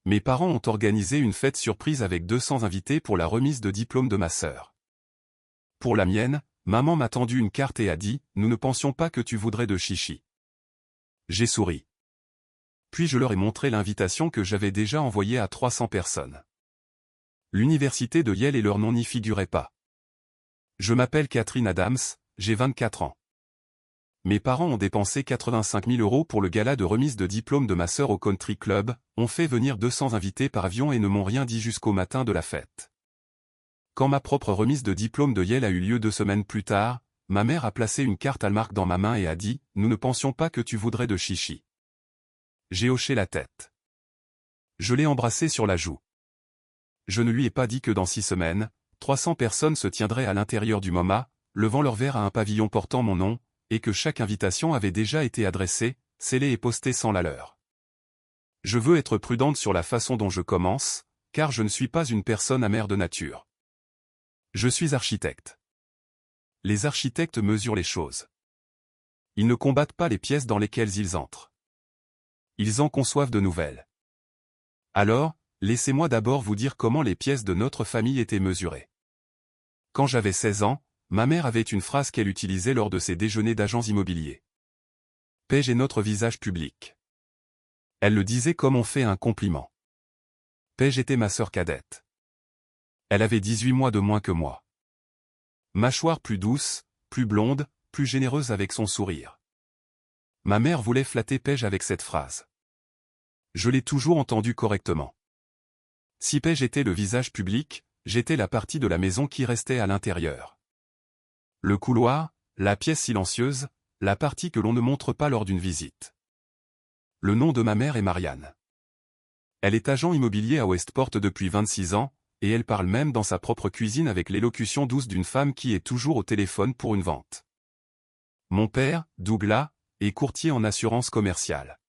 Mes parents ont organisé une fête surprise avec 200 invités pour la remise de diplôme de ma sœur. Pour la mienne, maman m'a tendu une carte et a dit « Nous ne pensions pas que tu voudrais de chichi ». J'ai souri. Puis je leur ai montré l'invitation que j'avais déjà envoyée à 300 personnes. L'université de Yale et leur nom n'y figurait pas. Je m'appelle Catherine Adams, j'ai 24 ans. Mes parents ont dépensé 85 000 € pour le gala de remise de diplôme de ma sœur au Country Club, ont fait venir 200 invités par avion et ne m'ont rien dit jusqu'au matin de la fête. Quand ma propre remise de diplôme de Yale a eu lieu 2 semaines plus tard, ma mère a placé une carte Hallmark dans ma main et a dit « Nous ne pensions pas que tu voudrais de chichi ». J'ai hoché la tête. Je l'ai embrassé sur la joue. Je ne lui ai pas dit que dans 6 semaines, 300 personnes se tiendraient à l'intérieur du MoMA, levant leur verre à un pavillon portant mon nom, et que chaque invitation avait déjà été adressée, scellée et postée sans la leur. Je veux être prudente sur la façon dont je commence, car je ne suis pas une personne amère de nature. Je suis architecte. Les architectes mesurent les choses. Ils ne combattent pas les pièces dans lesquelles ils entrent. Ils en conçoivent de nouvelles. Alors, laissez-moi d'abord vous dire comment les pièces de notre famille étaient mesurées. Quand j'avais 16 ans, ma mère avait une phrase qu'elle utilisait lors de ses déjeuners d'agents immobiliers. « Paige est notre visage public ». Elle le disait comme on fait un compliment. Paige était ma sœur cadette. Elle avait 18 mois de moins que moi. Mâchoire plus douce, plus blonde, plus généreuse avec son sourire. Ma mère voulait flatter Paige avec cette phrase. Je l'ai toujours entendue correctement. Si Paige était le visage public, j'étais la partie de la maison qui restait à l'intérieur. Le couloir, la pièce silencieuse, la partie que l'on ne montre pas lors d'une visite. Le nom de ma mère est Marianne. Elle est agent immobilier à Westport depuis 26 ans, et elle parle même dans sa propre cuisine avec l'élocution douce d'une femme qui est toujours au téléphone pour une vente. Mon père, Douglas, est courtier en assurance commerciale.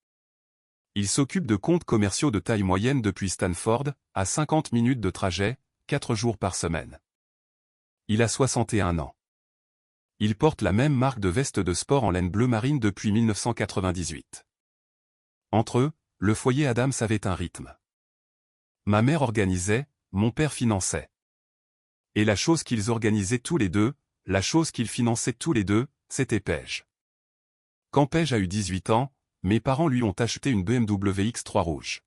Il s'occupe de comptes commerciaux de taille moyenne depuis Stanford, à 50 minutes de trajet, 4 jours par semaine. Il a 61 ans. Il porte la même marque de veste de sport en laine bleu marine depuis 1998. Entre eux, le foyer Adams avait un rythme. Ma mère organisait, mon père finançait. Et la chose qu'ils organisaient tous les deux, la chose qu'ils finançaient tous les deux, c'était Paige. Quand Paige a eu 18 ans, mes parents lui ont acheté une BMW X3 rouge.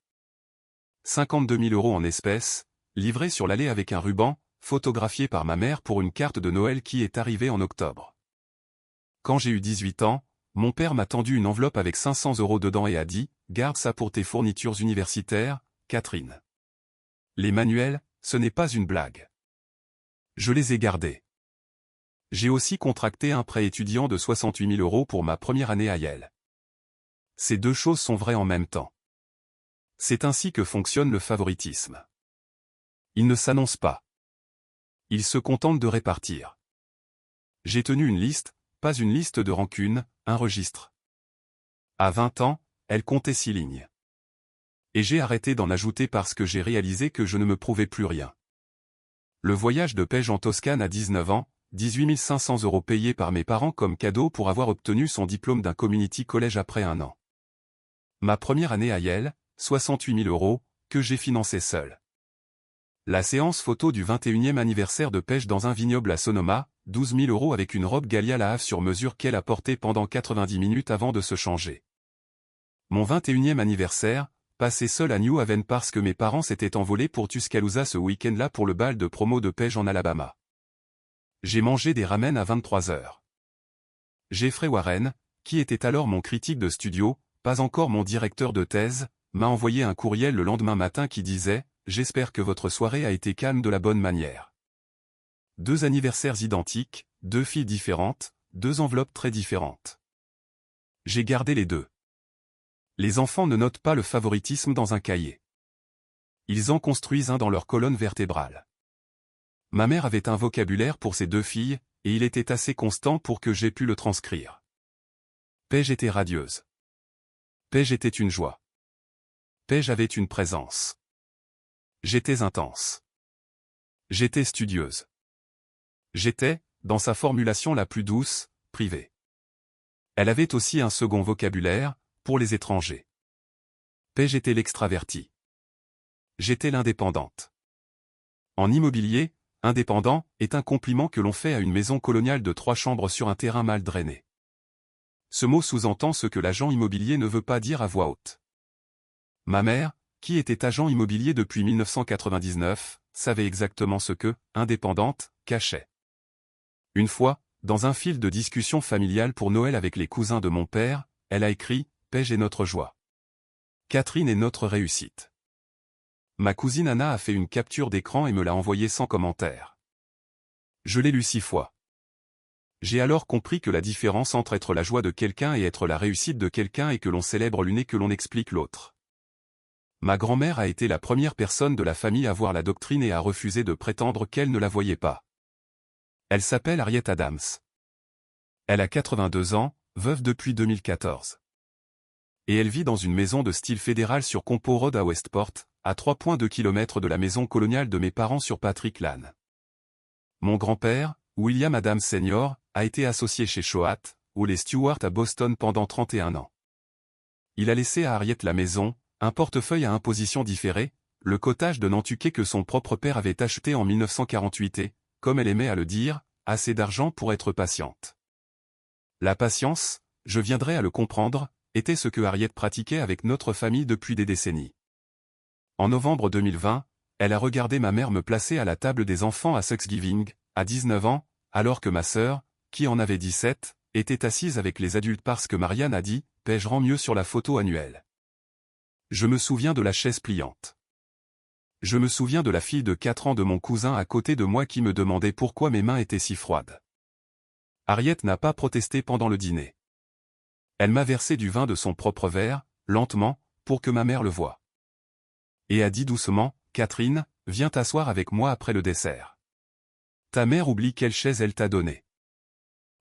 52 000 € en espèces, livrée sur l'allée avec un ruban, photographié par ma mère pour une carte de Noël qui est arrivée en octobre. Quand j'ai eu 18 ans, mon père m'a tendu une enveloppe avec 500 € dedans et a dit « Garde ça pour tes fournitures universitaires, Catherine. Les manuels, ce n'est pas une blague. » Je les ai gardés. J'ai aussi contracté un prêt étudiant de 68 000 € pour ma première année à Yale. Ces deux choses sont vraies en même temps. C'est ainsi que fonctionne le favoritisme. Il ne s'annonce pas. Il se contente de répartir. J'ai tenu une liste, pas une liste de rancune, un registre. À 20 ans, elle comptait 6 lignes. Et j'ai arrêté d'en ajouter parce que j'ai réalisé que je ne me prouvais plus rien. Le voyage de Paige en Toscane à 19 ans, 18 500 € payés par mes parents comme cadeau pour avoir obtenu son diplôme d'un community college après 1 an. Ma première année à Yale, 68 000 €, que j'ai financé seul. La séance photo du 21e anniversaire de Paige dans un vignoble à Sonoma, 12 000 € avec une robe Gallia Lave sur mesure qu'elle a portée pendant 90 minutes avant de se changer. Mon 21e anniversaire, passé seul à New Haven parce que mes parents s'étaient envolés pour Tuscaloosa ce week-end-là pour le bal de promo de Paige en Alabama. J'ai mangé des ramen à 23 h. Jeffrey Warren, qui était alors mon critique de studio, pas encore mon directeur de thèse, m'a envoyé un courriel le lendemain matin qui disait « J'espère que votre soirée a été calme de la bonne manière. » 2 anniversaires identiques, 2 filles différentes, 2 enveloppes très différentes. J'ai gardé les deux. Les enfants ne notent pas le favoritisme dans un cahier. Ils en construisent un dans leur colonne vertébrale. Ma mère avait un vocabulaire pour ces 2 filles, et il était assez constant pour que j'aie pu le transcrire. Paige était radieuse. Paige était une joie. Paige avait une présence. J'étais intense. J'étais studieuse. J'étais, dans sa formulation la plus douce, privée. Elle avait aussi un second vocabulaire, pour les étrangers. Paige était l'extraverti. j'étais l'indépendante. En immobilier, indépendant est un compliment que l'on fait à une maison coloniale de 3 chambres sur un terrain mal drainé. Ce mot sous-entend ce que l'agent immobilier ne veut pas dire à voix haute. Ma mère, qui était agent immobilier depuis 1999, savait exactement ce que « indépendante » cachait. Une fois, dans un fil de discussion familiale pour Noël avec les cousins de mon père, elle a écrit « Paige est notre joie. Catherine est notre réussite ». Ma cousine Anna a fait une capture d'écran et me l'a envoyée sans commentaire. Je l'ai lu 6 fois. J'ai alors compris que la différence entre être la joie de quelqu'un et être la réussite de quelqu'un est que l'on célèbre l'une et que l'on explique l'autre. Ma grand-mère a été la première personne de la famille à voir la doctrine et à refuser de prétendre qu'elle ne la voyait pas. Elle s'appelle Harriet Adams. Elle a 82 ans, veuve depuis 2014. Et elle vit dans une maison de style fédéral sur Compo Road à Westport, à 3,2 km de la maison coloniale de mes parents sur Patrick Lane. Mon grand-père, William Adams Sr., a été associé chez Choate, ou les Stewart à Boston pendant 31 ans. Il a laissé à Harriet la maison, un portefeuille à imposition différée, le cottage de Nantucket que son propre père avait acheté en 1948 et, comme elle aimait à le dire, assez d'argent pour être patiente. La patience, je viendrai à le comprendre, était ce que Harriet pratiquait avec notre famille depuis des décennies. En novembre 2020, elle a regardé ma mère me placer à la table des enfants à Thanksgiving, à 19 ans, alors que ma sœur, qui en avait 17, était assise avec les adultes parce que Marianne a dit « Paige rend mieux sur la photo annuelle ». Je me souviens de la chaise pliante. Je me souviens de la fille de 4 ans de mon cousin à côté de moi qui me demandait pourquoi mes mains étaient si froides. Harriet n'a pas protesté pendant le dîner. Elle m'a versé du vin de son propre verre, lentement, pour que ma mère le voie. Et a dit doucement, « Catherine, viens t'asseoir avec moi après le dessert. Ta mère oublie quelle chaise elle t'a donnée. »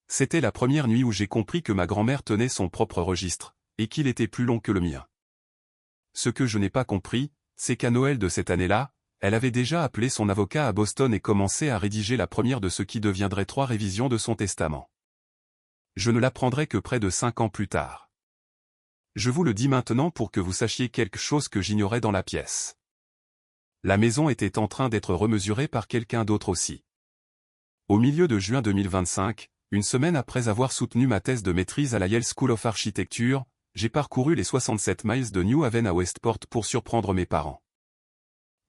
C'était la première nuit où j'ai compris que ma grand-mère tenait son propre registre, et qu'il était plus long que le mien. Ce que je n'ai pas compris, c'est qu'à Noël de cette année-là, elle avait déjà appelé son avocat à Boston et commencé à rédiger la première de ce qui deviendrait 3 révisions de son testament. Je ne l'apprendrai que près de 5 ans plus tard. Je vous le dis maintenant pour que vous sachiez quelque chose que j'ignorais dans la pièce. La maison était en train d'être remesurée par quelqu'un d'autre aussi. Au milieu de juin 2025, une semaine après avoir soutenu ma thèse de maîtrise à la Yale School of Architecture, j'ai parcouru les 67 miles de New Haven à Westport pour surprendre mes parents.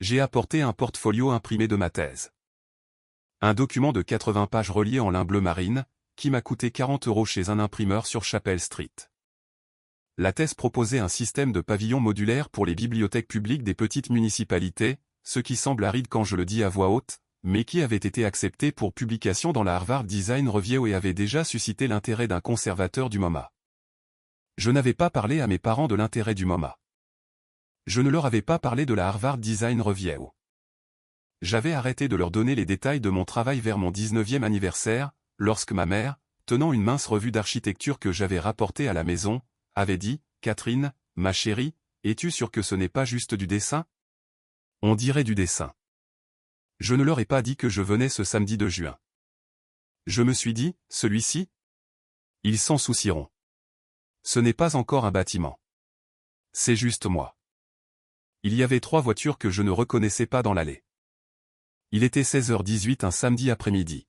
J'ai apporté un portfolio imprimé de ma thèse. Un document de 80 pages relié en lin bleu marine, qui m'a coûté 40 € chez un imprimeur sur Chapel Street. La thèse proposait un système de pavillons modulaires pour les bibliothèques publiques des petites municipalités, ce qui semble aride quand je le dis à voix haute, mais qui avait été accepté pour publication dans la Harvard Design Review et avait déjà suscité l'intérêt d'un conservateur du MoMA. Je n'avais pas parlé à mes parents de l'intérêt du MoMA. Je ne leur avais pas parlé de la Harvard Design Review. J'avais arrêté de leur donner les détails de mon travail vers mon 19e anniversaire, lorsque ma mère, tenant une mince revue d'architecture que j'avais rapportée à la maison, avait dit « Catherine, ma chérie, es-tu sûre que ce n'est pas juste du dessin ? On dirait du dessin. » Je ne leur ai pas dit que je venais ce samedi de juin. Je me suis dit, celui-ci ? Ils s'en soucieront. Ce n'est pas encore un bâtiment. C'est juste moi. Il y avait 3 voitures que je ne reconnaissais pas dans l'allée. Il était 16h18 un samedi après-midi.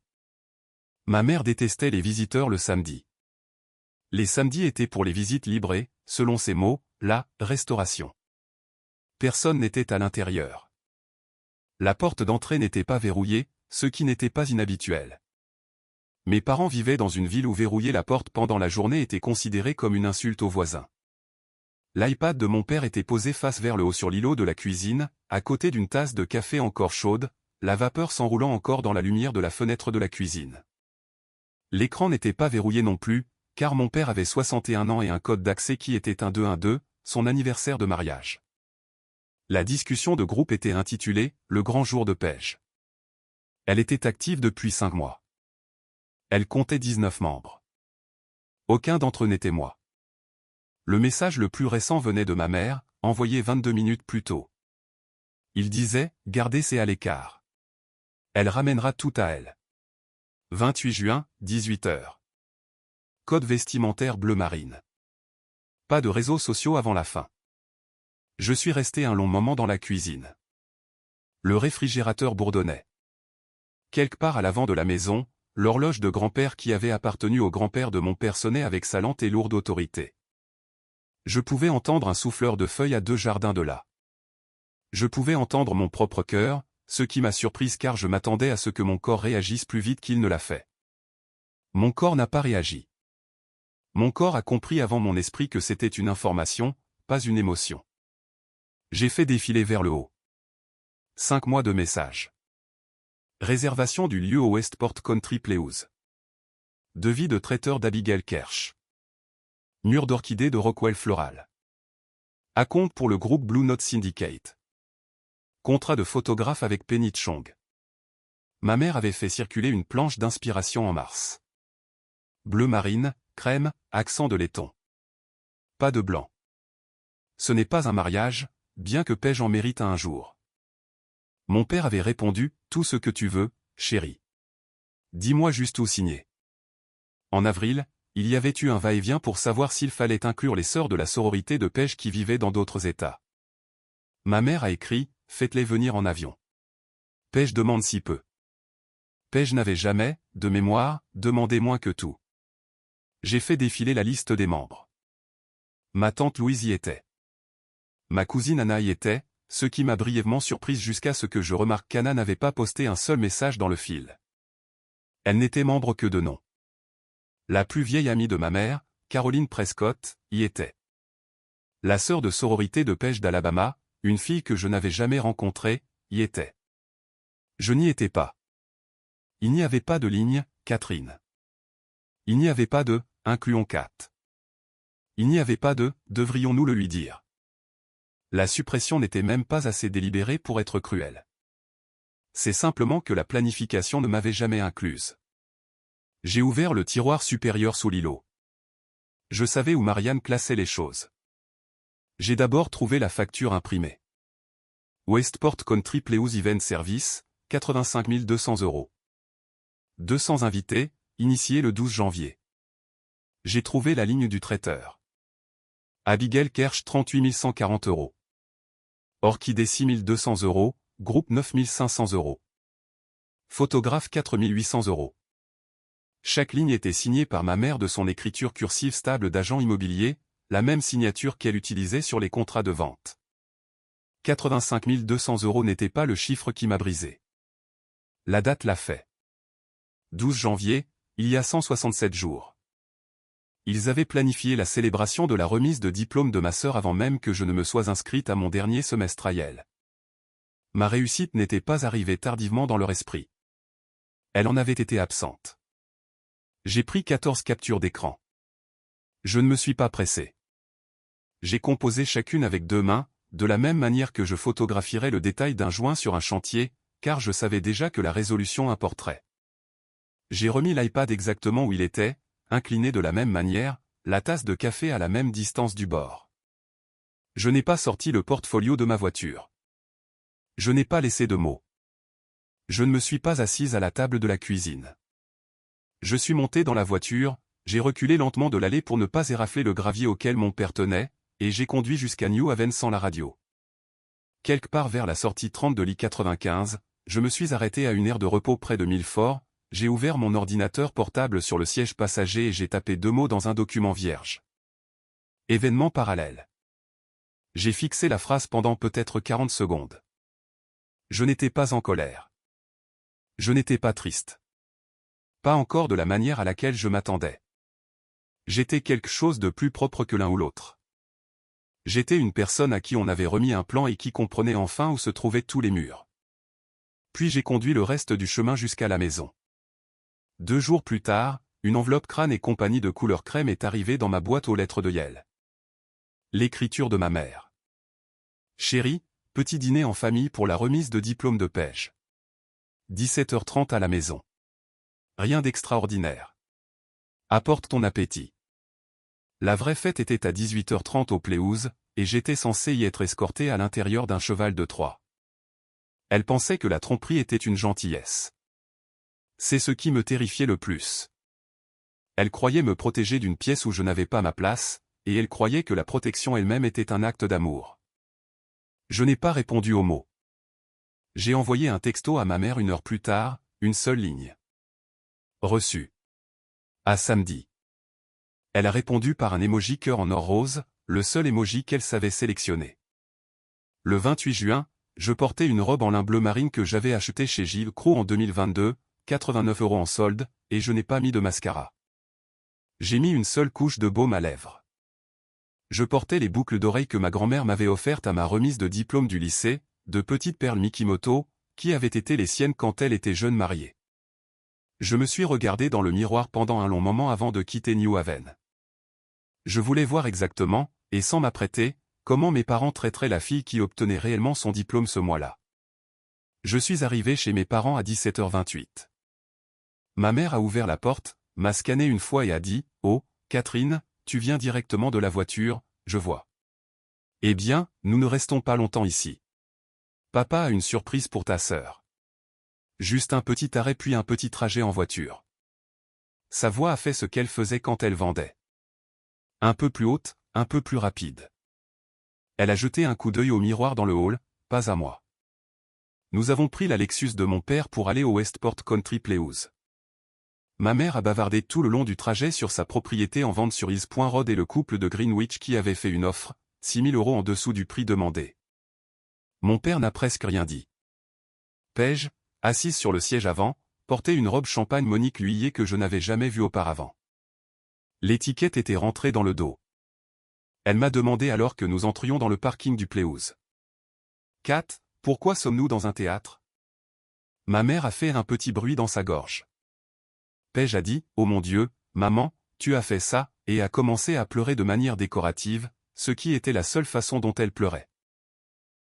Ma mère détestait les visiteurs le samedi. Les samedis étaient pour les visites libres et, selon ses mots, la restauration. Personne n'était à l'intérieur. La porte d'entrée n'était pas verrouillée, ce qui n'était pas inhabituel. Mes parents vivaient dans une ville où verrouiller la porte pendant la journée était considéré comme une insulte aux voisins. L'iPad de mon père était posé face vers le haut sur l'îlot de la cuisine, à côté d'une tasse de café encore chaude, la vapeur s'enroulant encore dans la lumière de la fenêtre de la cuisine. L'écran n'était pas verrouillé non plus, car mon père avait 61 ans et un code d'accès qui était un 212, son anniversaire de mariage. La discussion de groupe était intitulée « Le grand jour de Paige ». Elle était active depuis 5 mois. Elle comptait 19 membres. Aucun d'entre eux n'était moi. Le message le plus récent venait de ma mère, envoyé 22 minutes plus tôt. Il disait « Gardez c'est à l'écart. Elle ramènera tout à elle. » 28 juin, 18h. Code vestimentaire bleu marine. Pas de réseaux sociaux avant la fin. Je suis resté un long moment dans la cuisine. Le réfrigérateur bourdonnait. Quelque part à l'avant de la maison, l'horloge de grand-père qui avait appartenu au grand-père de mon père sonnait avec sa lente et lourde autorité. Je pouvais entendre un souffleur de feuilles à 2 jardins de là. Je pouvais entendre mon propre cœur, ce qui m'a surprise car je m'attendais à ce que mon corps réagisse plus vite qu'il ne l'a fait. Mon corps n'a pas réagi. Mon corps a compris avant mon esprit que c'était une information, pas une émotion. J'ai fait défiler vers le haut. 5 mois de messages. Réservation du lieu au Westport Country Playhouse. Devis de traiteur d'Abigail Kersh. Mur d'orchidées de Rockwell Floral. Acompte pour le groupe Blue Note Syndicate. Contrat de photographe avec Penny Chong. Ma mère avait fait circuler une planche d'inspiration en mars. Bleu marine, crème, accent de laiton. Pas de blanc. Ce n'est pas un mariage, bien que Paige en mérite un jour. Mon père avait répondu, tout ce que tu veux, chérie. Dis-moi juste où signer. En avril, il y avait eu un va-et-vient pour savoir s'il fallait inclure les sœurs de la sororité de Paige qui vivaient dans d'autres États. Ma mère a écrit, faites-les venir en avion. Paige demande si peu. Paige n'avait jamais, de mémoire, demandé moins que tout. J'ai fait défiler la liste des membres. Ma tante Louise y était. Ma cousine Anna y était, ce qui m'a brièvement surprise jusqu'à ce que je remarque qu'Anna n'avait pas posté un seul message dans le fil. Elle n'était membre que de nom. La plus vieille amie de ma mère, Caroline Prescott, y était. La sœur de sororité de Paige d'Alabama, une fille que je n'avais jamais rencontrée, y était. Je n'y étais pas. Il n'y avait pas de ligne, Catherine. Il n'y avait pas de, incluons Kat. Il n'y avait pas de, devrions-nous le lui dire. La suppression n'était même pas assez délibérée pour être cruelle. C'est simplement que la planification ne m'avait jamais incluse. J'ai ouvert le tiroir supérieur sous l'îlot. Je savais où Marianne classait les choses. J'ai d'abord trouvé la facture imprimée. Westport Country Playhouse Event Service, 85 200 €. 200 invités, initiés le 12 janvier. J'ai trouvé la ligne du traiteur. Abigail Kersh 38 140 €. Orchidée 6 200 €, groupe 9 500 €. Photographe 4 800 €. Chaque ligne était signée par ma mère de son écriture cursive stable d'agent immobilier, la même signature qu'elle utilisait sur les contrats de vente. 85 200 € n'était pas le chiffre qui m'a brisé. La date l'a fait. 12 janvier, il y a 167 jours. Ils avaient planifié la célébration de la remise de diplôme de ma sœur avant même que je ne me sois inscrite à mon dernier semestriel. Ma réussite n'était pas arrivée tardivement dans leur esprit. Elle en avait été absente. J'ai pris 14 captures d'écran. Je ne me suis pas pressé. J'ai composé chacune avec 2 mains, de la même manière que je photographierais le détail d'un joint sur un chantier, car je savais déjà que la résolution importerait. J'ai remis l'iPad exactement où il était, incliné de la même manière, la tasse de café à la même distance du bord. Je n'ai pas sorti le portfolio de ma voiture. Je n'ai pas laissé de mots. Je ne me suis pas assise à la table de la cuisine. Je suis monté dans la voiture, j'ai reculé lentement de l'allée pour ne pas érafler le gravier auquel mon père tenait, et j'ai conduit jusqu'à New Haven sans la radio. Quelque part vers la sortie 30 de l'I-95, je me suis arrêté à une aire de repos près de Milford. J'ai ouvert mon ordinateur portable sur le siège passager et j'ai tapé 2 mots dans un document vierge. Événement parallèle. J'ai fixé la phrase pendant peut-être 40 secondes. Je n'étais pas en colère. Je n'étais pas triste. Pas encore de la manière à laquelle je m'attendais. J'étais quelque chose de plus propre que l'un ou l'autre. J'étais une personne à qui on avait remis un plan et qui comprenait enfin où se trouvaient tous les murs. Puis j'ai conduit le reste du chemin jusqu'à la maison. 2 jours plus tard, une enveloppe crâne et compagnie de couleur crème est arrivée dans ma boîte aux lettres de Yale. L'écriture de ma mère. Chérie, petit dîner en famille pour la remise de diplôme de Paige. 17h30 à la maison. Rien d'extraordinaire. Apporte ton appétit. La vraie fête était à 18h30 au Playhouse, et j'étais censé y être escorté à l'intérieur d'un cheval de Troie. Elle pensait que la tromperie était une gentillesse. C'est ce qui me terrifiait le plus. Elle croyait me protéger d'une pièce où je n'avais pas ma place, et elle croyait que la protection elle-même était un acte d'amour. Je n'ai pas répondu aux mots. J'ai envoyé un texto à ma mère 1 heure plus tard, une seule ligne. Reçu. À samedi. Elle a répondu par un emoji cœur en or rose, le seul emoji qu'elle savait sélectionner. Le 28 juin, je portais une robe en lin bleu marine que j'avais achetée chez J. Crew en 2022, 89 € en solde, et je n'ai pas mis de mascara. J'ai mis une seule couche de baume à lèvres. Je portais les boucles d'oreilles que ma grand-mère m'avait offertes à ma remise de diplôme du lycée, de petites perles Mikimoto, qui avaient été les siennes quand elle était jeune mariée. Je me suis regardé dans le miroir pendant un long moment avant de quitter New Haven. Je voulais voir exactement, et sans m'apprêter, comment mes parents traiteraient la fille qui obtenait réellement son diplôme ce mois-là. Je suis arrivé chez mes parents à 17h28. Ma mère a ouvert la porte, m'a scanné une fois et a dit « Oh, Catherine, tu viens directement de la voiture, je vois. Eh bien, nous ne restons pas longtemps ici. Papa a une surprise pour ta sœur. » Juste un petit arrêt puis un petit trajet en voiture. Sa voix a fait ce qu'elle faisait quand elle vendait. Un peu plus haute, un peu plus rapide. Elle a jeté un coup d'œil au miroir dans le hall, pas à moi. Nous avons pris la Lexus de mon père pour aller au Westport Country Playhouse. Ma mère a bavardé tout le long du trajet sur sa propriété en vente sur Is.Road et le couple de Greenwich qui avait fait une offre, 6 000 € en dessous du prix demandé. Mon père n'a presque rien dit. Paige, assise sur le siège avant, portait une robe champagne Monique Lhuillier que je n'avais jamais vue auparavant. L'étiquette était rentrée dans le dos. Elle m'a demandé alors que nous entrions dans le parking du Playhouse. « Kat, pourquoi sommes-nous dans un théâtre ?» Ma mère a fait un petit bruit dans sa gorge. Paige a dit « Oh mon Dieu, maman, tu as fait ça » et a commencé à pleurer de manière décorative, ce qui était la seule façon dont elle pleurait.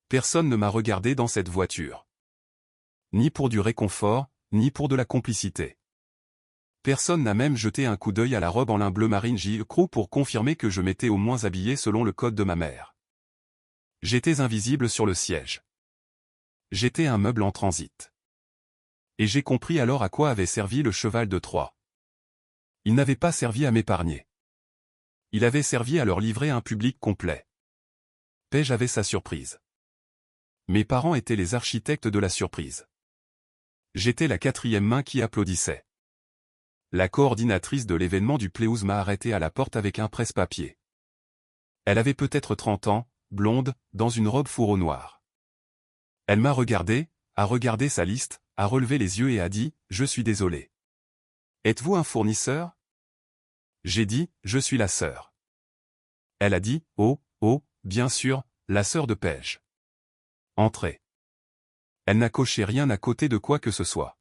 Personne ne m'a regardé dans cette voiture. Ni pour du réconfort, ni pour de la complicité. Personne n'a même jeté un coup d'œil à la robe en lin bleu marine J. Crew pour confirmer que je m'étais au moins habillé selon le code de ma mère. J'étais invisible sur le siège. J'étais un meuble en transit. Et j'ai compris alors à quoi avait servi le cheval de Troie. Il n'avait pas servi à m'épargner. Il avait servi à leur livrer un public complet. Paige avait sa surprise. Mes parents étaient les architectes de la surprise. J'étais la 4e main qui applaudissait. La coordinatrice de l'événement du Playhouse m'a arrêté à la porte avec un presse-papier. Elle avait peut-être 30 ans, blonde, dans une robe fourreau noire. Elle m'a regardé, a regardé sa liste, a relevé les yeux et a dit « Je suis désolé. Êtes-vous un fournisseur ?» J'ai dit « Je suis la sœur. » Elle a dit « Oh, oh, bien sûr, la sœur de Paige. Entrez. » Elle n'a coché rien à côté de quoi que ce soit.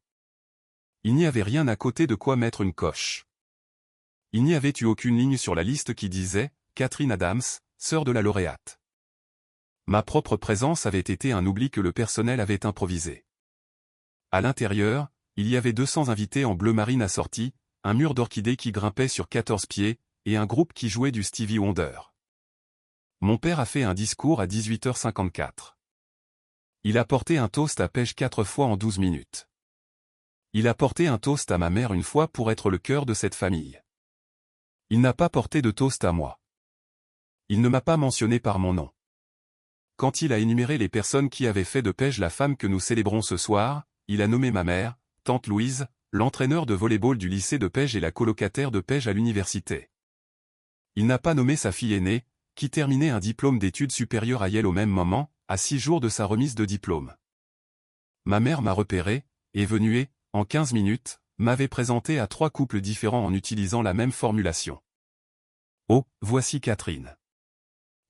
Il n'y avait rien à côté de quoi mettre une coche. Il n'y avait eu aucune ligne sur la liste qui disait « Catherine Adams, sœur de la lauréate ». Ma propre présence avait été un oubli que le personnel avait improvisé. À l'intérieur, il y avait 200 invités en bleu marine assortis, un mur d'orchidées qui grimpait sur 14 pieds, et un groupe qui jouait du Stevie Wonder. Mon père a fait un discours à 18h54. Il a porté un toast à Paige 4 fois en 12 minutes. Il a porté un toast à ma mère une fois pour être le cœur de cette famille. Il n'a pas porté de toast à moi. Il ne m'a pas mentionné par mon nom. Quand il a énuméré les personnes qui avaient fait de Paige la femme que nous célébrons ce soir, il a nommé ma mère, tante Louise, l'entraîneur de volley-ball du lycée de Paige et la colocataire de Paige à l'université. Il n'a pas nommé sa fille aînée, qui terminait un diplôme d'études supérieures à Yale au même moment, à 6 jours de sa remise de diplôme. Ma mère m'a repéré, est venue et, en 15 minutes, m'avait présenté à 3 couples différents en utilisant la même formulation. Oh, voici Catherine.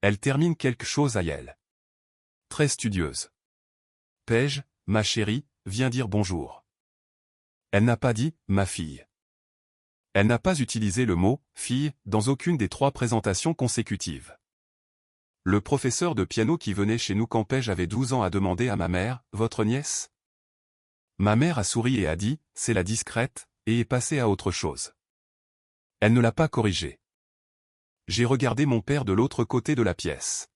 Elle termine quelque chose à Yale. Très studieuse. Paige, ma chérie, viens dire bonjour. Elle n'a pas dit « ma fille ». Elle n'a pas utilisé le mot « fille » dans aucune des 3 présentations consécutives. Le professeur de piano qui venait chez nous quand Paige avait 12 ans a demandé à ma mère « Votre nièce ?» Ma mère a souri et a dit « C'est la discrète » et est passée à autre chose. Elle ne l'a pas corrigé. J'ai regardé mon père de l'autre côté de la pièce.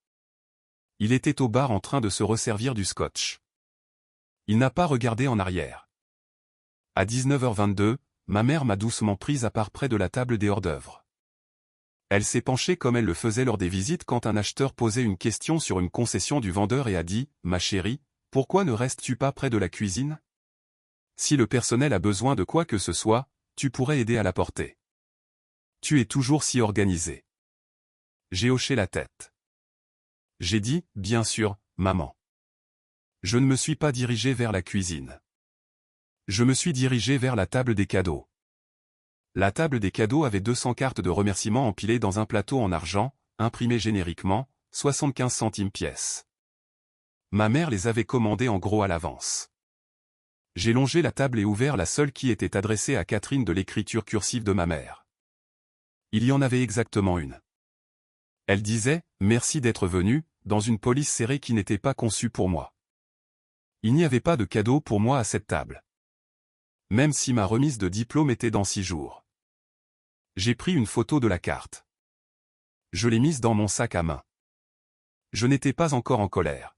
Il était au bar en train de se resservir du scotch. Il n'a pas regardé en arrière. À 19h22, ma mère m'a doucement prise à part près de la table des hors-d'œuvre. Elle s'est penchée comme elle le faisait lors des visites quand un acheteur posait une question sur une concession du vendeur et a dit « Ma chérie, Pourquoi ne restes-tu pas près de la cuisine? Si le personnel a besoin de quoi que ce soit, tu pourrais aider à l'apporter. Tu es toujours si organisé. J'ai hoché la tête. J'ai dit, bien sûr, maman. Je ne me suis pas dirigé vers la cuisine. Je me suis dirigé vers la table des cadeaux. La table des cadeaux avait 200 cartes de remerciements empilées dans un plateau en argent, imprimées génériquement, 75 centimes pièce. Ma mère les avait commandées en gros à l'avance. J'ai longé la table et ouvert la seule qui était adressée à Catherine de l'écriture cursive de ma mère. Il y en avait exactement une. Elle disait « Merci d'être venu » dans une police serrée qui n'était pas conçue pour moi. Il n'y avait pas de cadeau pour moi à cette table. Même si ma remise de diplôme était dans 6 jours. J'ai pris une photo de la carte. Je l'ai mise dans mon sac à main. Je n'étais pas encore en colère.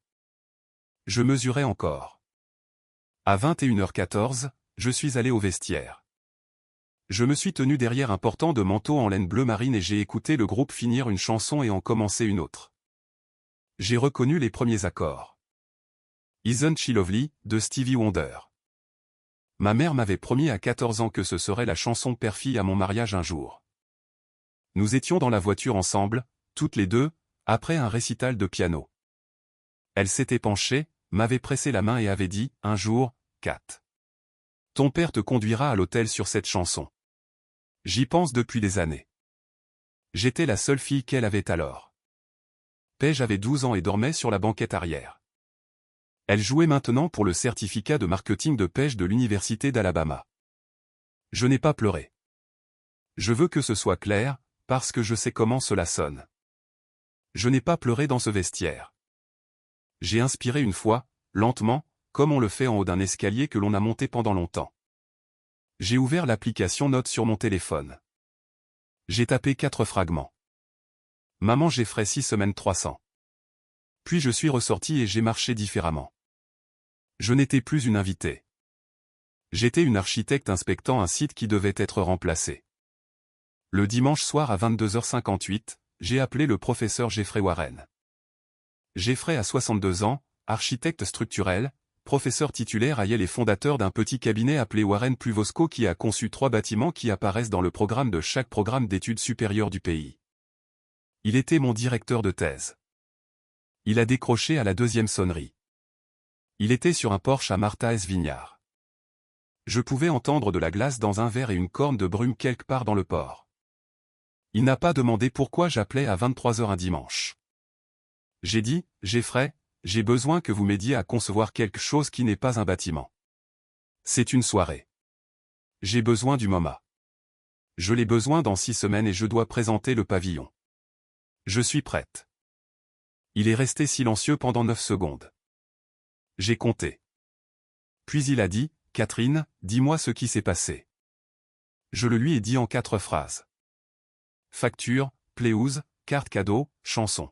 Je mesurais encore. À 21h14, je suis allé au vestiaire. Je me suis tenu derrière un portant de manteau en laine bleu marine et j'ai écouté le groupe finir une chanson et en commencer une autre. J'ai reconnu les premiers accords. Isn't She Lovely, de Stevie Wonder. Ma mère m'avait promis à 14 ans que ce serait la chanson père-fille à mon mariage un jour. Nous étions dans la voiture ensemble, toutes les deux, après un récital de piano. Elle s'était penchée, m'avait pressé la main et avait dit, un jour, Kat. Ton père te conduira à l'hôtel sur cette chanson. J'y pense depuis des années. J'étais la seule fille qu'elle avait alors. Paige avait 12 ans et dormait sur la banquette arrière. Elle jouait maintenant pour le certificat de marketing de Paige de l'Université d'Alabama. Je n'ai pas pleuré. Je veux que ce soit clair, parce que je sais comment cela sonne. Je n'ai pas pleuré dans ce vestiaire. J'ai inspiré une fois, lentement, comme on le fait en haut d'un escalier que l'on a monté pendant longtemps. J'ai ouvert l'application Notes sur mon téléphone. J'ai tapé 4 fragments. Maman Jeffrey 6 semaines 300. Puis je suis ressorti et j'ai marché différemment. Je n'étais plus une invitée. J'étais une architecte inspectant un site qui devait être remplacé. Le dimanche soir à 22h58, j'ai appelé le professeur Jeffrey Warren. Jeffrey a 62 ans, architecte structurel, professeur titulaire à Yale et fondateur d'un petit cabinet appelé Warren Pluvosco qui a conçu 3 bâtiments qui apparaissent dans le programme de chaque programme d'études supérieures du pays. Il était mon directeur de thèse. Il a décroché à la 2e sonnerie. Il était sur un Porsche à Martha S. Vineyard. Je pouvais entendre de la glace dans un verre et une corne de brume quelque part dans le port. Il n'a pas demandé pourquoi j'appelais à 23h un dimanche. J'ai dit, Jeffrey, j'ai besoin que vous m'aidiez à concevoir quelque chose qui n'est pas un bâtiment. C'est une soirée. J'ai besoin du MoMA. Je l'ai besoin dans 6 semaines et je dois présenter le pavillon. Je suis prête. Il est resté silencieux pendant 9 secondes. J'ai compté. Puis il a dit, Catherine, dis-moi ce qui s'est passé. Je le lui ai dit en 4 phrases. Facture, pléouse, carte cadeau, chanson.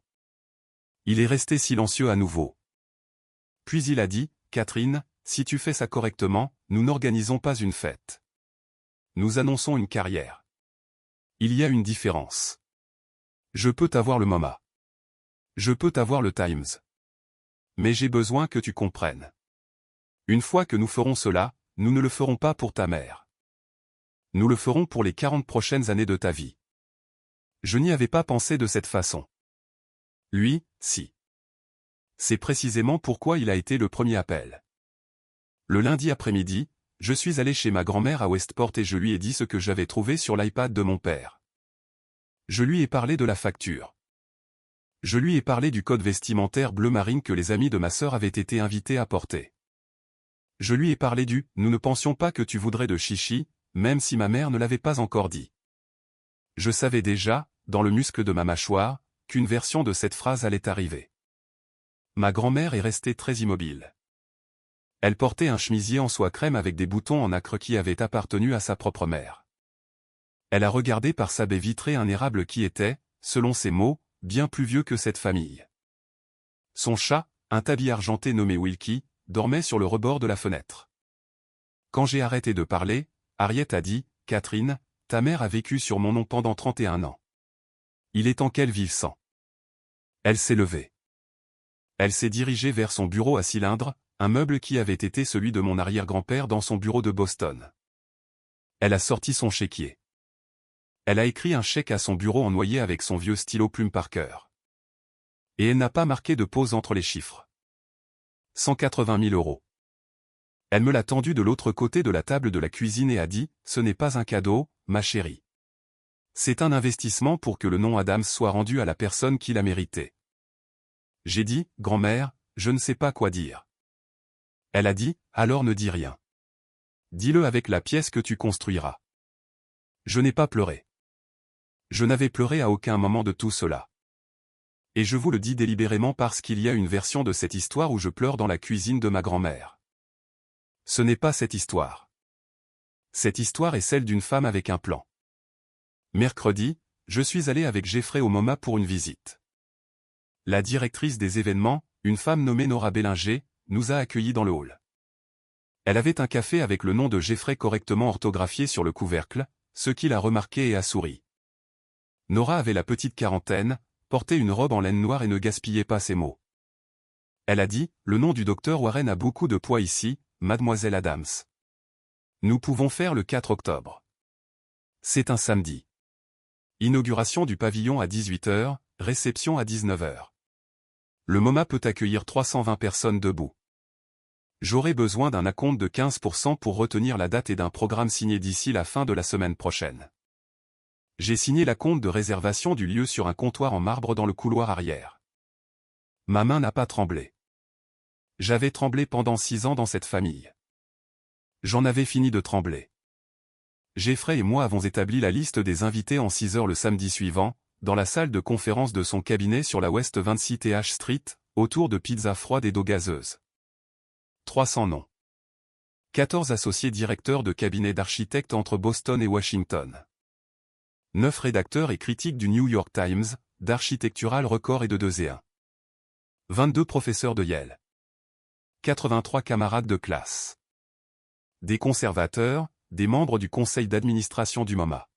Il est resté silencieux à nouveau. Puis il a dit, Catherine, si tu fais ça correctement, nous n'organisons pas une fête. Nous annonçons une carrière. Il y a une différence. Je peux t'avoir le MoMA. Je peux t'avoir le Times. Mais j'ai besoin que tu comprennes. Une fois que nous ferons cela, nous ne le ferons pas pour ta mère. Nous le ferons pour les 40 prochaines années de ta vie. Je n'y avais pas pensé de cette façon. Lui, si. C'est précisément pourquoi il a été le premier appel. Le lundi après-midi, je suis allé chez ma grand-mère à Westport et je lui ai dit ce que j'avais trouvé sur l'iPad de mon père. Je lui ai parlé de la facture. Je lui ai parlé du code vestimentaire bleu marine que les amis de ma sœur avaient été invités à porter. Je lui ai parlé du « Nous ne pensions pas que tu voudrais de chichi », même si ma mère ne l'avait pas encore dit. Je savais déjà, dans le muscle de ma mâchoire, qu'une version de cette phrase allait arriver. Ma grand-mère est restée très immobile. Elle portait un chemisier en soie crème avec des boutons en nacre qui avaient appartenu à sa propre mère. Elle a regardé par sa baie vitrée un érable qui était, selon ses mots, bien plus vieux que cette famille. Son chat, un tabby argenté nommé Wilkie, dormait sur le rebord de la fenêtre. Quand j'ai arrêté de parler, Harriet a dit, « Catherine, ta mère a vécu sur mon nom pendant 31 ans. Il est temps qu'elle vive sans. » Elle s'est levée. Elle s'est dirigée vers son bureau à cylindre, un meuble qui avait été celui de mon arrière-grand-père dans son bureau de Boston. Elle a sorti son chéquier. Elle a écrit un chèque à son bureau en noyer avec son vieux stylo plume Parker. Et elle n'a pas marqué de pause entre les chiffres. 180 000 euros. Elle me l'a tendu de l'autre côté de la table de la cuisine et a dit, « Ce n'est pas un cadeau, ma chérie. C'est un investissement pour que le nom Adams soit rendu à la personne qui l'a mérité. » J'ai dit, « Grand-mère, je ne sais pas quoi dire. » Elle a dit, « Alors ne dis rien. Dis-le avec la pièce que tu construiras. » Je n'ai pas pleuré. Je n'avais pleuré à aucun moment de tout cela. Et je vous le dis délibérément parce qu'il y a une version de cette histoire où je pleure dans la cuisine de ma grand-mère. Ce n'est pas cette histoire. Cette histoire est celle d'une femme avec un plan. Mercredi, je suis allé avec Jeffrey au MoMA pour une visite. La directrice des événements, une femme nommée Nora Bellinger, nous a accueillis dans le hall. Elle avait un café avec le nom de Jeffrey correctement orthographié sur le couvercle, ce qu'il a remarqué et a souri. Nora avait la petite quarantaine, portait une robe en laine noire et ne gaspillait pas ses mots. Elle a dit, « Le nom du docteur Warren a beaucoup de poids ici, mademoiselle Adams. Nous pouvons faire le 4 octobre. C'est un samedi. Inauguration du pavillon à 18 h, réception à 19 h. Le MoMA peut accueillir 320 personnes debout. J'aurai besoin d'un acompte de 15% pour retenir la date et d'un programme signé d'ici la fin de la semaine prochaine. » J'ai signé l'acompte de réservation du lieu sur un comptoir en marbre dans le couloir arrière. Ma main n'a pas tremblé. J'avais tremblé pendant 6 ans dans cette famille. J'en avais fini de trembler. Jeffrey et moi avons établi la liste des invités en 6 heures le samedi suivant, dans la salle de conférence de son cabinet sur la West 26 Th Street, autour de pizzas froides et d'eau gazeuse. 300 noms. 14 associés directeurs de cabinet d'architectes entre Boston et Washington. 9 rédacteurs et critiques du New York Times, d'Architectural Record et de 2 et 1. 22 professeurs de Yale. 83 camarades de classe. Des conservateurs, des membres du conseil d'administration du MoMA.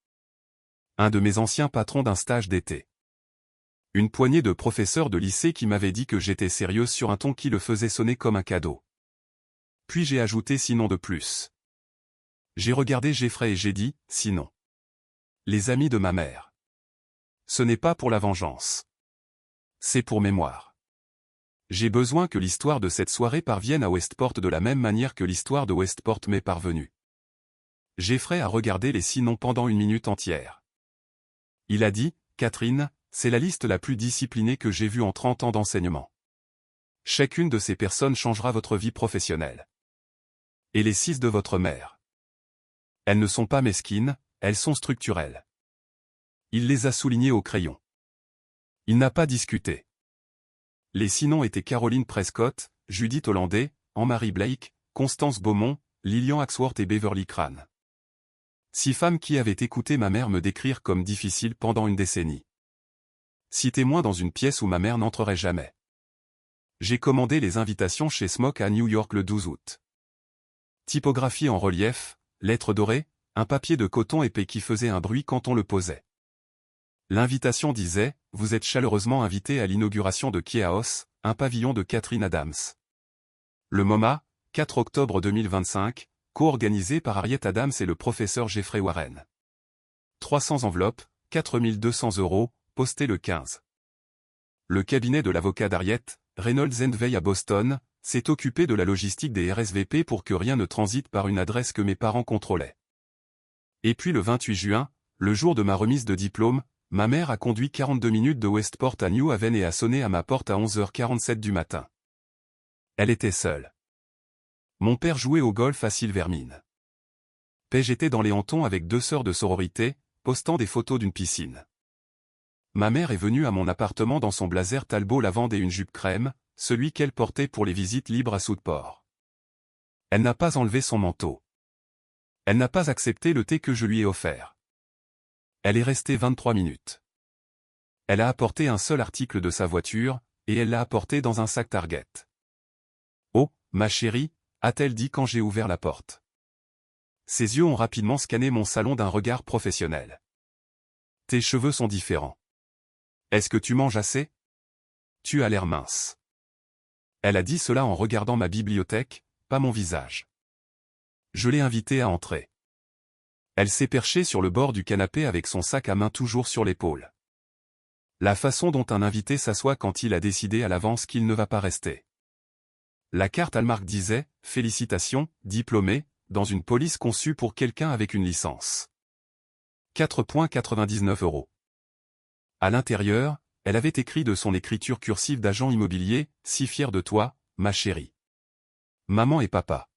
Un de mes anciens patrons d'un stage d'été. Une poignée de professeurs de lycée qui m'avaient dit que j'étais sérieuse sur un ton qui le faisait sonner comme un cadeau. Puis j'ai ajouté sinon de plus. J'ai regardé Jeffrey et j'ai dit, sinon. Les amis de ma mère. Ce n'est pas pour la vengeance. C'est pour mémoire. J'ai besoin que l'histoire de cette soirée parvienne à Westport de la même manière que l'histoire de Westport m'est parvenue. Jeffrey a regardé les 6 noms pendant une minute entière. Il a dit, « Catherine, c'est la liste la plus disciplinée que j'ai vue en 30 ans d'enseignement. Chacune de ces personnes changera votre vie professionnelle. Et les 6 de votre mère. Elles ne sont pas mesquines, elles sont structurelles. » Il les a soulignés au crayon. Il n'a pas discuté. Les 6 noms étaient Caroline Prescott, Judith Hollandais, Anne-Marie Blake, Constance Beaumont, Lillian Axworth et Beverly Crane. 6 femmes qui avaient écouté ma mère me décrire comme difficile pendant une décennie. 6 témoins dans une pièce où ma mère n'entrerait jamais. J'ai commandé les invitations chez Smoke à New York le 12 août. Typographie en relief, lettres dorées, un papier de coton épais qui faisait un bruit quand on le posait. L'invitation disait, « Vous êtes chaleureusement invité à l'inauguration de Key House, un pavillon de Catherine Adams. » Le MoMA, 4 octobre 2025, co-organisé par Harriet Adams et le professeur Jeffrey Warren. 300 enveloppes, 4 200 €, postées le 15. Le cabinet de l'avocat d'Harriet, Reynolds & Veil à Boston, s'est occupé de la logistique des RSVP pour que rien ne transite par une adresse que mes parents contrôlaient. Et puis le 28 juin, le jour de ma remise de diplôme, ma mère a conduit 42 minutes de Westport à New Haven et a sonné à ma porte à 11h47 du matin. Elle était seule. Mon père jouait au golf à Silvermine. Paige était dans les hantons avec 2 sœurs de sororité, postant des photos d'une piscine. Ma mère est venue à mon appartement dans son blazer Talbot lavande et une jupe crème, celui qu'elle portait pour les visites libres à Southport. Elle n'a pas enlevé son manteau. Elle n'a pas accepté le thé que je lui ai offert. Elle est restée 23 minutes. Elle a apporté un seul article de sa voiture, et elle l'a apporté dans un sac Target. « Oh, ma chérie », a-t-elle dit quand j'ai ouvert la porte. Ses yeux ont rapidement scanné mon salon d'un regard professionnel. « Tes cheveux sont différents. Est-ce que tu manges assez? Tu as l'air mince. » Elle a dit cela en regardant ma bibliothèque, pas mon visage. Je l'ai invitée à entrer. Elle s'est perchée sur le bord du canapé avec son sac à main toujours sur l'épaule. La façon dont un invité s'assoit quand il a décidé à l'avance qu'il ne va pas rester. La carte Hallmark disait « Félicitations, diplômé », dans une police conçue pour quelqu'un avec une licence. 4,99 €. À l'intérieur, elle avait écrit de son écriture cursive d'agent immobilier « Si fier de toi, ma chérie. Maman et papa ».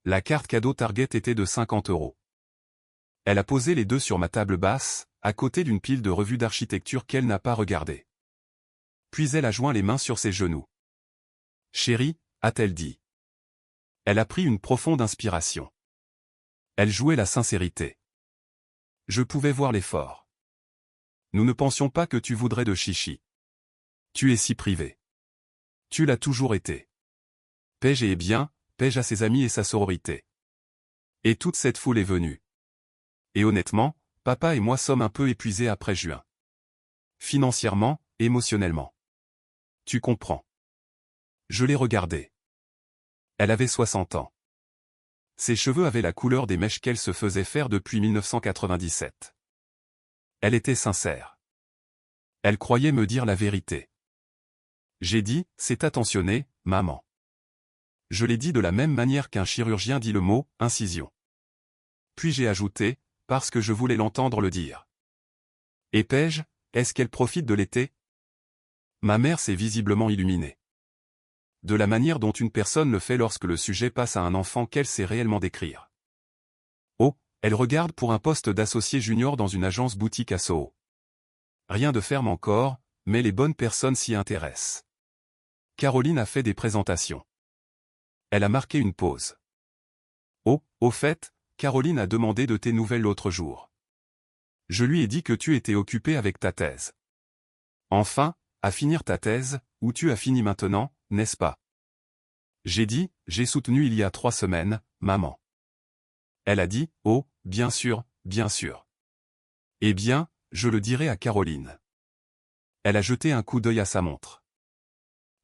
La carte cadeau Target était de 50 €. Elle a posé les deux sur ma table basse, à côté d'une pile de revues d'architecture qu'elle n'a pas regardée. Puis elle a joint les mains sur ses genoux. « Chérie », a-t-elle dit. Elle a pris une profonde inspiration. Elle jouait la sincérité. Je pouvais voir l'effort. Nous ne pensions pas que tu voudrais de chichi. Tu es si privé. Tu l'as toujours été. Paige est bien, Paige a ses amis et sa sororité. Et toute cette foule est venue. Et honnêtement, papa et moi sommes un peu épuisés après juin. Financièrement, émotionnellement. Tu comprends. Je l'ai regardée. Elle avait 60 ans. Ses cheveux avaient la couleur des mèches qu'elle se faisait faire depuis 1997. Elle était sincère. Elle croyait me dire la vérité. J'ai dit, c'est attentionné, maman. Je l'ai dit de la même manière qu'un chirurgien dit le mot, incision. Puis j'ai ajouté, parce que je voulais l'entendre le dire. Et Paige, est-ce qu'elle profite de l'été? Ma mère s'est visiblement illuminée. De la manière dont une personne le fait lorsque le sujet passe à un enfant qu'elle sait réellement décrire. Oh, elle regarde pour un poste d'associé junior dans une agence boutique à Soho. Rien de ferme encore, mais les bonnes personnes s'y intéressent. Caroline a fait des présentations. Elle a marqué une pause. Oh, au fait, Caroline a demandé de tes nouvelles l'autre jour. Je lui ai dit que tu étais occupé avec ta thèse. Enfin, à finir ta thèse, où tu as fini maintenant, n'est-ce pas? J'ai dit, j'ai soutenu il y a 3 semaines, maman. Elle a dit, oh, bien sûr, bien sûr. Eh bien, je le dirai à Caroline. Elle a jeté un coup d'œil à sa montre.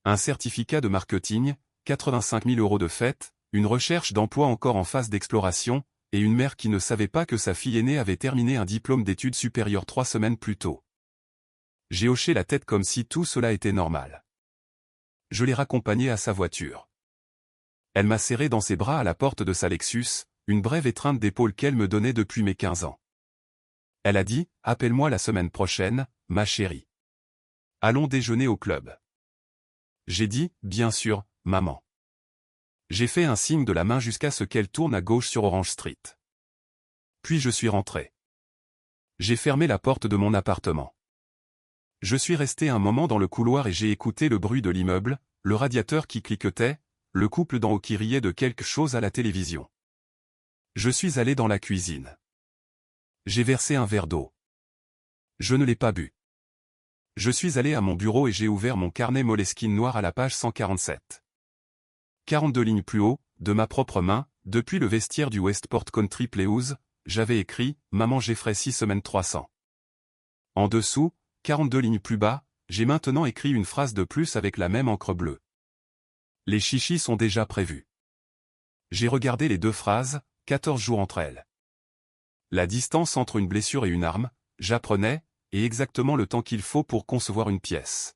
Un certificat de marketing, 85 000 € de fête, une recherche d'emploi encore en phase d'exploration, et une mère qui ne savait pas que sa fille aînée avait terminé un diplôme d'études supérieures 3 semaines plus tôt. J'ai hoché la tête comme si tout cela était normal. Je l'ai raccompagnée à sa voiture. Elle m'a serré dans ses bras à la porte de sa Lexus, une brève étreinte d'épaule qu'elle me donnait depuis mes 15 ans. Elle a dit, « Appelle-moi la semaine prochaine, ma chérie. Allons déjeuner au club. » J'ai dit, « Bien sûr, maman. » J'ai fait un signe de la main jusqu'à ce qu'elle tourne à gauche sur Orange Street. Puis je suis rentré. J'ai fermé la porte de mon appartement. Je suis resté un moment dans le couloir et j'ai écouté le bruit de l'immeuble, le radiateur qui cliquetait, le couple d'en haut qui riait de quelque chose à la télévision. Je suis allé dans la cuisine. J'ai versé un verre d'eau. Je ne l'ai pas bu. Je suis allé à mon bureau et j'ai ouvert mon carnet Moleskine noir à la page 147. 42 lignes plus haut, de ma propre main, depuis le vestiaire du Westport Country Playhouse, j'avais écrit « Maman Jeffrey 6 semaines 300 ». En dessous, 42 lignes plus bas, j'ai maintenant écrit une phrase de plus avec la même encre bleue. Les chichis sont déjà prévus. J'ai regardé les deux phrases, 14 jours entre elles. La distance entre une blessure et une arme, j'apprenais, et exactement le temps qu'il faut pour concevoir une pièce.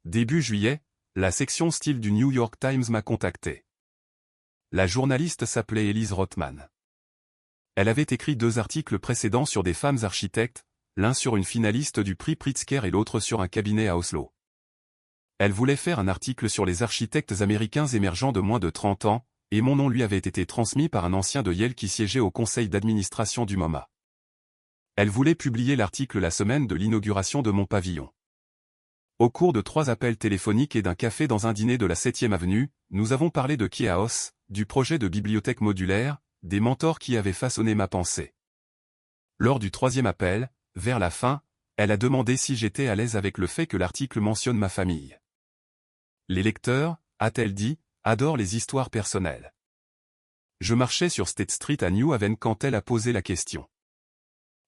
Début juillet, la section style du New York Times m'a contacté. La journaliste s'appelait Elise Rothman. Elle avait écrit 2 articles précédents sur des femmes architectes, l'un sur une finaliste du prix Pritzker et l'autre sur un cabinet à Oslo. Elle voulait faire un article sur les architectes américains émergents de moins de 30 ans, et mon nom lui avait été transmis par un ancien de Yale qui siégeait au conseil d'administration du MoMA. Elle voulait publier l'article la semaine de l'inauguration de mon pavillon. Au cours de 3 appels téléphoniques et d'un café dans un dîner de la 7e avenue, nous avons parlé de Kiaos, du projet de bibliothèque modulaire, des mentors qui avaient façonné ma pensée. Lors du 3e appel, vers la fin, elle a demandé si j'étais à l'aise avec le fait que l'article mentionne ma famille. Les lecteurs, a-t-elle dit, adorent les histoires personnelles. Je marchais sur State Street à New Haven quand elle a posé la question.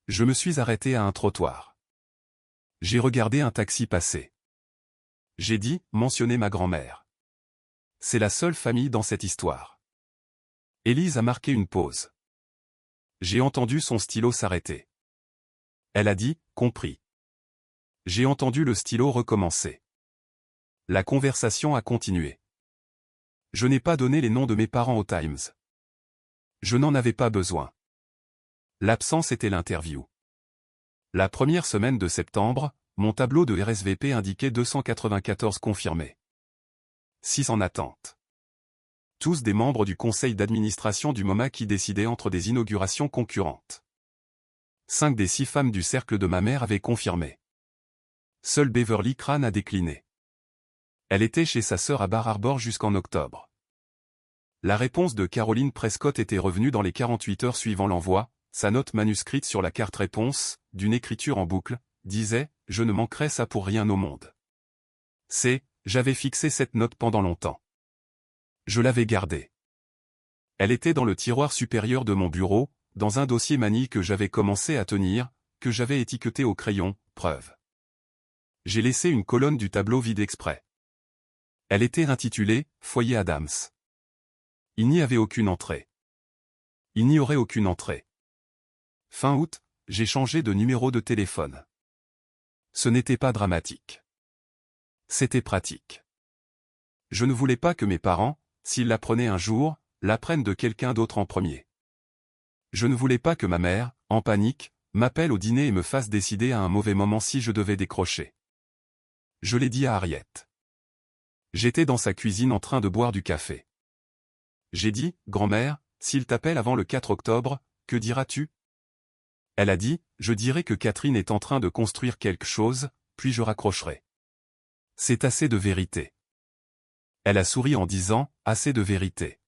Je me suis arrêté à un trottoir. J'ai regardé un taxi passer. J'ai dit, mentionner ma grand-mère. C'est la seule famille dans cette histoire. Élise a marqué une pause. J'ai entendu son stylo s'arrêter. Elle a dit, compris. J'ai entendu le stylo recommencer. La conversation a continué. Je n'ai pas donné les noms de mes parents au Times. Je n'en avais pas besoin. L'absence était l'interview. La première semaine de septembre, mon tableau de RSVP indiquait 294 confirmés. 6 en attente. Tous des membres du conseil d'administration du MoMA qui décidaient entre des inaugurations concurrentes. 5 des 6 femmes du cercle de ma mère avaient confirmé. Seule Beverly Crane a décliné. Elle était chez sa sœur à Bar Harbor jusqu'en octobre. La réponse de Caroline Prescott était revenue dans les 48 heures suivant l'envoi. Sa note manuscrite sur la carte réponse, d'une écriture en boucle, disait « Je ne manquerai ça pour rien au monde ». J'avais fixé cette note pendant longtemps. Je l'avais gardée. Elle était dans le tiroir supérieur de mon bureau, dans un dossier manie que j'avais commencé à tenir, que j'avais étiqueté au crayon, preuve. J'ai laissé une colonne du tableau vide exprès. Elle était intitulée « Foyer Adams ». Il n'y avait aucune entrée. Il n'y aurait aucune entrée. Fin août, j'ai changé de numéro de téléphone. Ce n'était pas dramatique. C'était pratique. Je ne voulais pas que mes parents, s'ils l'apprenaient un jour, l'apprennent de quelqu'un d'autre en premier. Je ne voulais pas que ma mère, en panique, m'appelle au dîner et me fasse décider à un mauvais moment si je devais décrocher. Je l'ai dit à Harriet. J'étais dans sa cuisine en train de boire du café. J'ai dit, « Grand-mère, s'il t'appelle avant le 4 octobre, que diras-tu » Elle a dit, « Je dirai que Catherine est en train de construire quelque chose, puis je raccrocherai. » C'est assez de vérité. Elle a souri en disant, « Assez de vérité. »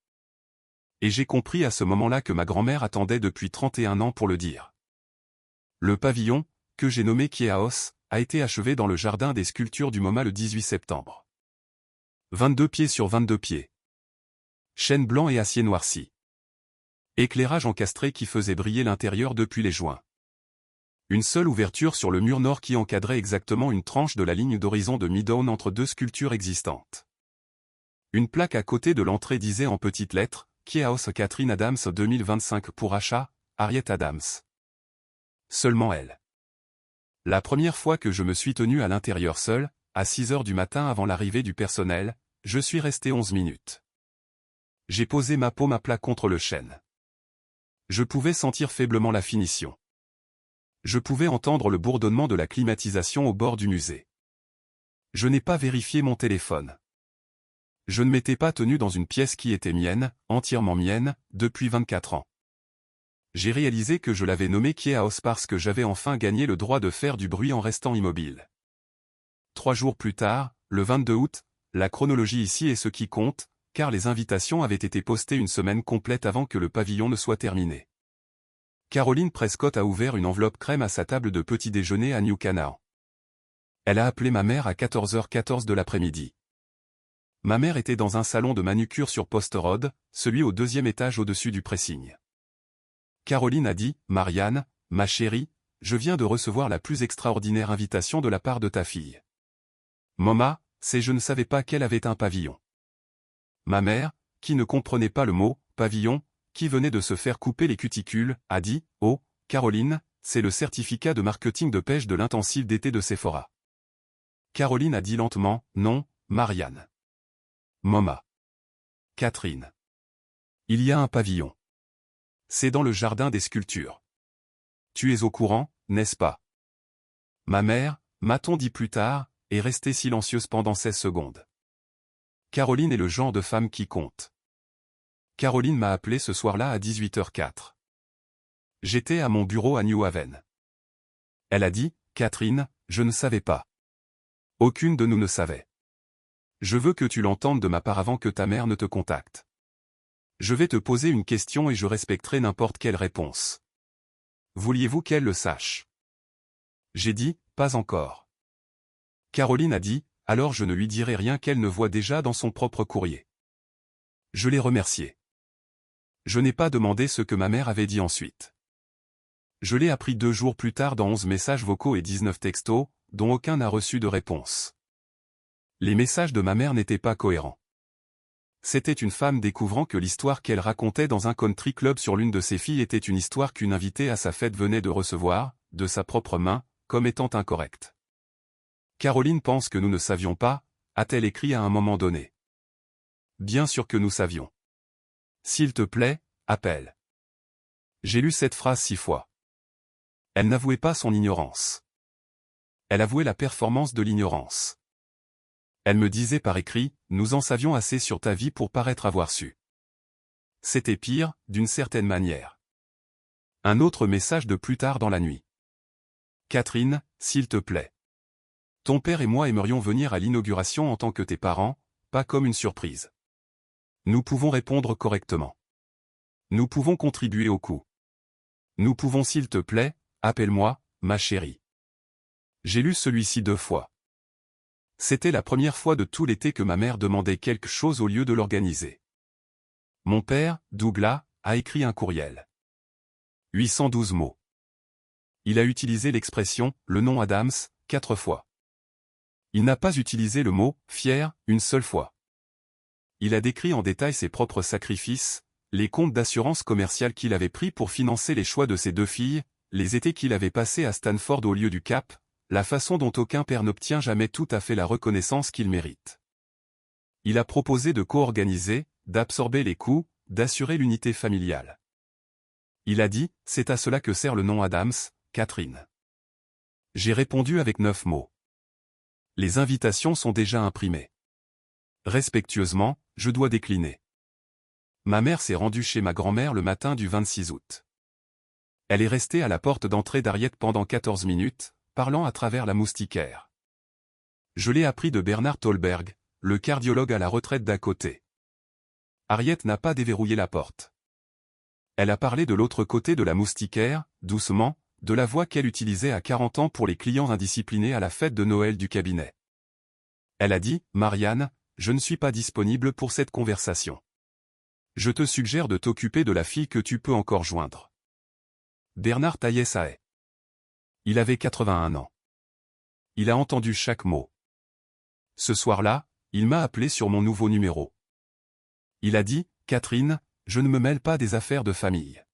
Et j'ai compris à ce moment-là que ma grand-mère attendait depuis 31 ans pour le dire. Le pavillon, que j'ai nommé Kiehaus, a été achevé dans le jardin des sculptures du MoMA le 18 septembre. 22 pieds sur 22 pieds. Chêne blanc et acier noirci. Éclairage encastré qui faisait briller l'intérieur depuis les joints. Une seule ouverture sur le mur nord qui encadrait exactement une tranche de la ligne d'horizon de Midtown entre deux sculptures existantes. Une plaque à côté de l'entrée disait en petites lettres, Kiehaus Catherine Adams 2025 pour achat, Harriet Adams. Seulement elle. La première fois que je me suis tenu à l'intérieur seul, à 6 heures du matin avant l'arrivée du personnel, je suis resté 11 minutes. J'ai posé ma paume à plat contre le chêne. Je pouvais sentir faiblement la finition. Je pouvais entendre le bourdonnement de la climatisation au bord du musée. Je n'ai pas vérifié mon téléphone. Je ne m'étais pas tenu dans une pièce qui était mienne, entièrement mienne, depuis 24 ans. J'ai réalisé que je l'avais nommé Kiehaus parce que j'avais enfin gagné le droit de faire du bruit en restant immobile. 3 jours plus tard, le 22 août, la chronologie ici est ce qui compte, car les invitations avaient été postées une semaine complète avant que le pavillon ne soit terminé. Caroline Prescott a ouvert une enveloppe crème à sa table de petit déjeuner à New Canaan. Elle a appelé ma mère à 14h14 de l'après-midi. Ma mère était dans un salon de manucure sur Post Road, celui au 2e étage au-dessus du pressing. Caroline a dit, « Marianne, ma chérie, je viens de recevoir la plus extraordinaire invitation de la part de ta fille. » MoMA, je ne savais pas qu'elle avait un pavillon. Ma mère, qui ne comprenait pas le mot « pavillon », qui venait de se faire couper les cuticules, a dit « Oh, Caroline, c'est le certificat de marketing de pêche de l'intensif d'été de Sephora. » Caroline a dit lentement « Non, Marianne. » MoMA. Catherine. Il y a un pavillon. C'est dans le jardin des sculptures. Tu es au courant, n'est-ce pas? Ma mère, m'a-t-on dit plus tard, est restée silencieuse pendant 16 secondes. Caroline est le genre de femme qui compte. Caroline m'a appelé ce soir-là à 18h04. J'étais à mon bureau à New Haven. Elle a dit, « Catherine, je ne savais pas. Aucune de nous ne savait. Je veux que tu l'entendes de ma part avant que ta mère ne te contacte. Je vais te poser une question et je respecterai n'importe quelle réponse. Vouliez-vous qu'elle le sache? » J'ai dit, « Pas encore. » Caroline a dit, « Alors je ne lui dirai rien qu'elle ne voit déjà dans son propre courrier. » Je l'ai remerciée. Je n'ai pas demandé ce que ma mère avait dit ensuite. Je l'ai appris 2 jours plus tard dans 11 messages vocaux et 19 textos, dont aucun n'a reçu de réponse. Les messages de ma mère n'étaient pas cohérents. C'était une femme découvrant que l'histoire qu'elle racontait dans un country club sur l'une de ses filles était une histoire qu'une invitée à sa fête venait de recevoir, de sa propre main, comme étant incorrecte. Caroline pense que nous ne savions pas, a-t-elle écrit à un moment donné. Bien sûr que nous savions. S'il te plaît, appelle. J'ai lu cette phrase 6 fois. Elle n'avouait pas son ignorance. Elle avouait la performance de l'ignorance. Elle me disait par écrit, nous en savions assez sur ta vie pour paraître avoir su. C'était pire, d'une certaine manière. Un autre message de plus tard dans la nuit. Catherine, s'il te plaît. Ton père et moi aimerions venir à l'inauguration en tant que tes parents, pas comme une surprise. Nous pouvons répondre correctement. Nous pouvons contribuer au coup. Nous pouvons s'il te plaît, appelle-moi, ma chérie. J'ai lu celui-ci 2 fois. C'était la première fois de tout l'été que ma mère demandait quelque chose au lieu de l'organiser. Mon père, Douglas, a écrit un courriel. 812 mots. Il a utilisé l'expression « le nom Adams » 4 fois. Il n'a pas utilisé le mot « fier » une seule fois. Il a décrit en détail ses propres sacrifices, les comptes d'assurance commerciale qu'il avait pris pour financer les choix de ses 2 filles, les étés qu'il avait passés à Stanford au lieu du Cap, la façon dont aucun père n'obtient jamais tout à fait la reconnaissance qu'il mérite. Il a proposé de co-organiser, d'absorber les coûts, d'assurer l'unité familiale. Il a dit, c'est à cela que sert le nom Adams, Catherine. J'ai répondu avec 9 mots. Les invitations sont déjà imprimées. Respectueusement, je dois décliner. Ma mère s'est rendue chez ma grand-mère le matin du 26 août. Elle est restée à la porte d'entrée d'Harriet pendant 14 minutes, parlant à travers la moustiquaire. Je l'ai appris de Bernard Tolberg, le cardiologue à la retraite d'à côté. Harriet n'a pas déverrouillé la porte. Elle a parlé de l'autre côté de la moustiquaire, doucement, de la voix qu'elle utilisait à 40 ans pour les clients indisciplinés à la fête de Noël du cabinet. Elle a dit, Marianne, je ne suis pas disponible pour cette conversation. Je te suggère de t'occuper de la fille que tu peux encore joindre. Bernard taillait sa haie. Il avait 81 ans. Il a entendu chaque mot. Ce soir-là, il m'a appelé sur mon nouveau numéro. Il a dit, Catherine, je ne me mêle pas des affaires de famille.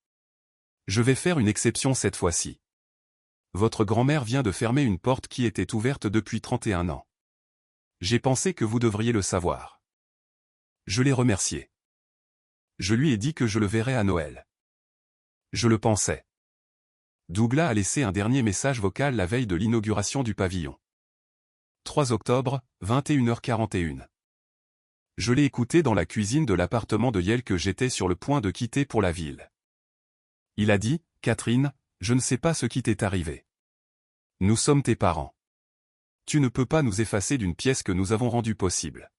Je vais faire une exception cette fois-ci. Votre grand-mère vient de fermer une porte qui était ouverte depuis 31 ans. J'ai pensé que vous devriez le savoir. Je l'ai remercié. Je lui ai dit que je le verrais à Noël. Je le pensais. Douglas a laissé un dernier message vocal la veille de l'inauguration du pavillon. 3 octobre, 21h41. Je l'ai écouté dans la cuisine de l'appartement de Yale que j'étais sur le point de quitter pour la ville. Il a dit, Catherine, je ne sais pas ce qui t'est arrivé. Nous sommes tes parents. Tu ne peux pas nous effacer d'une pièce que nous avons rendue possible.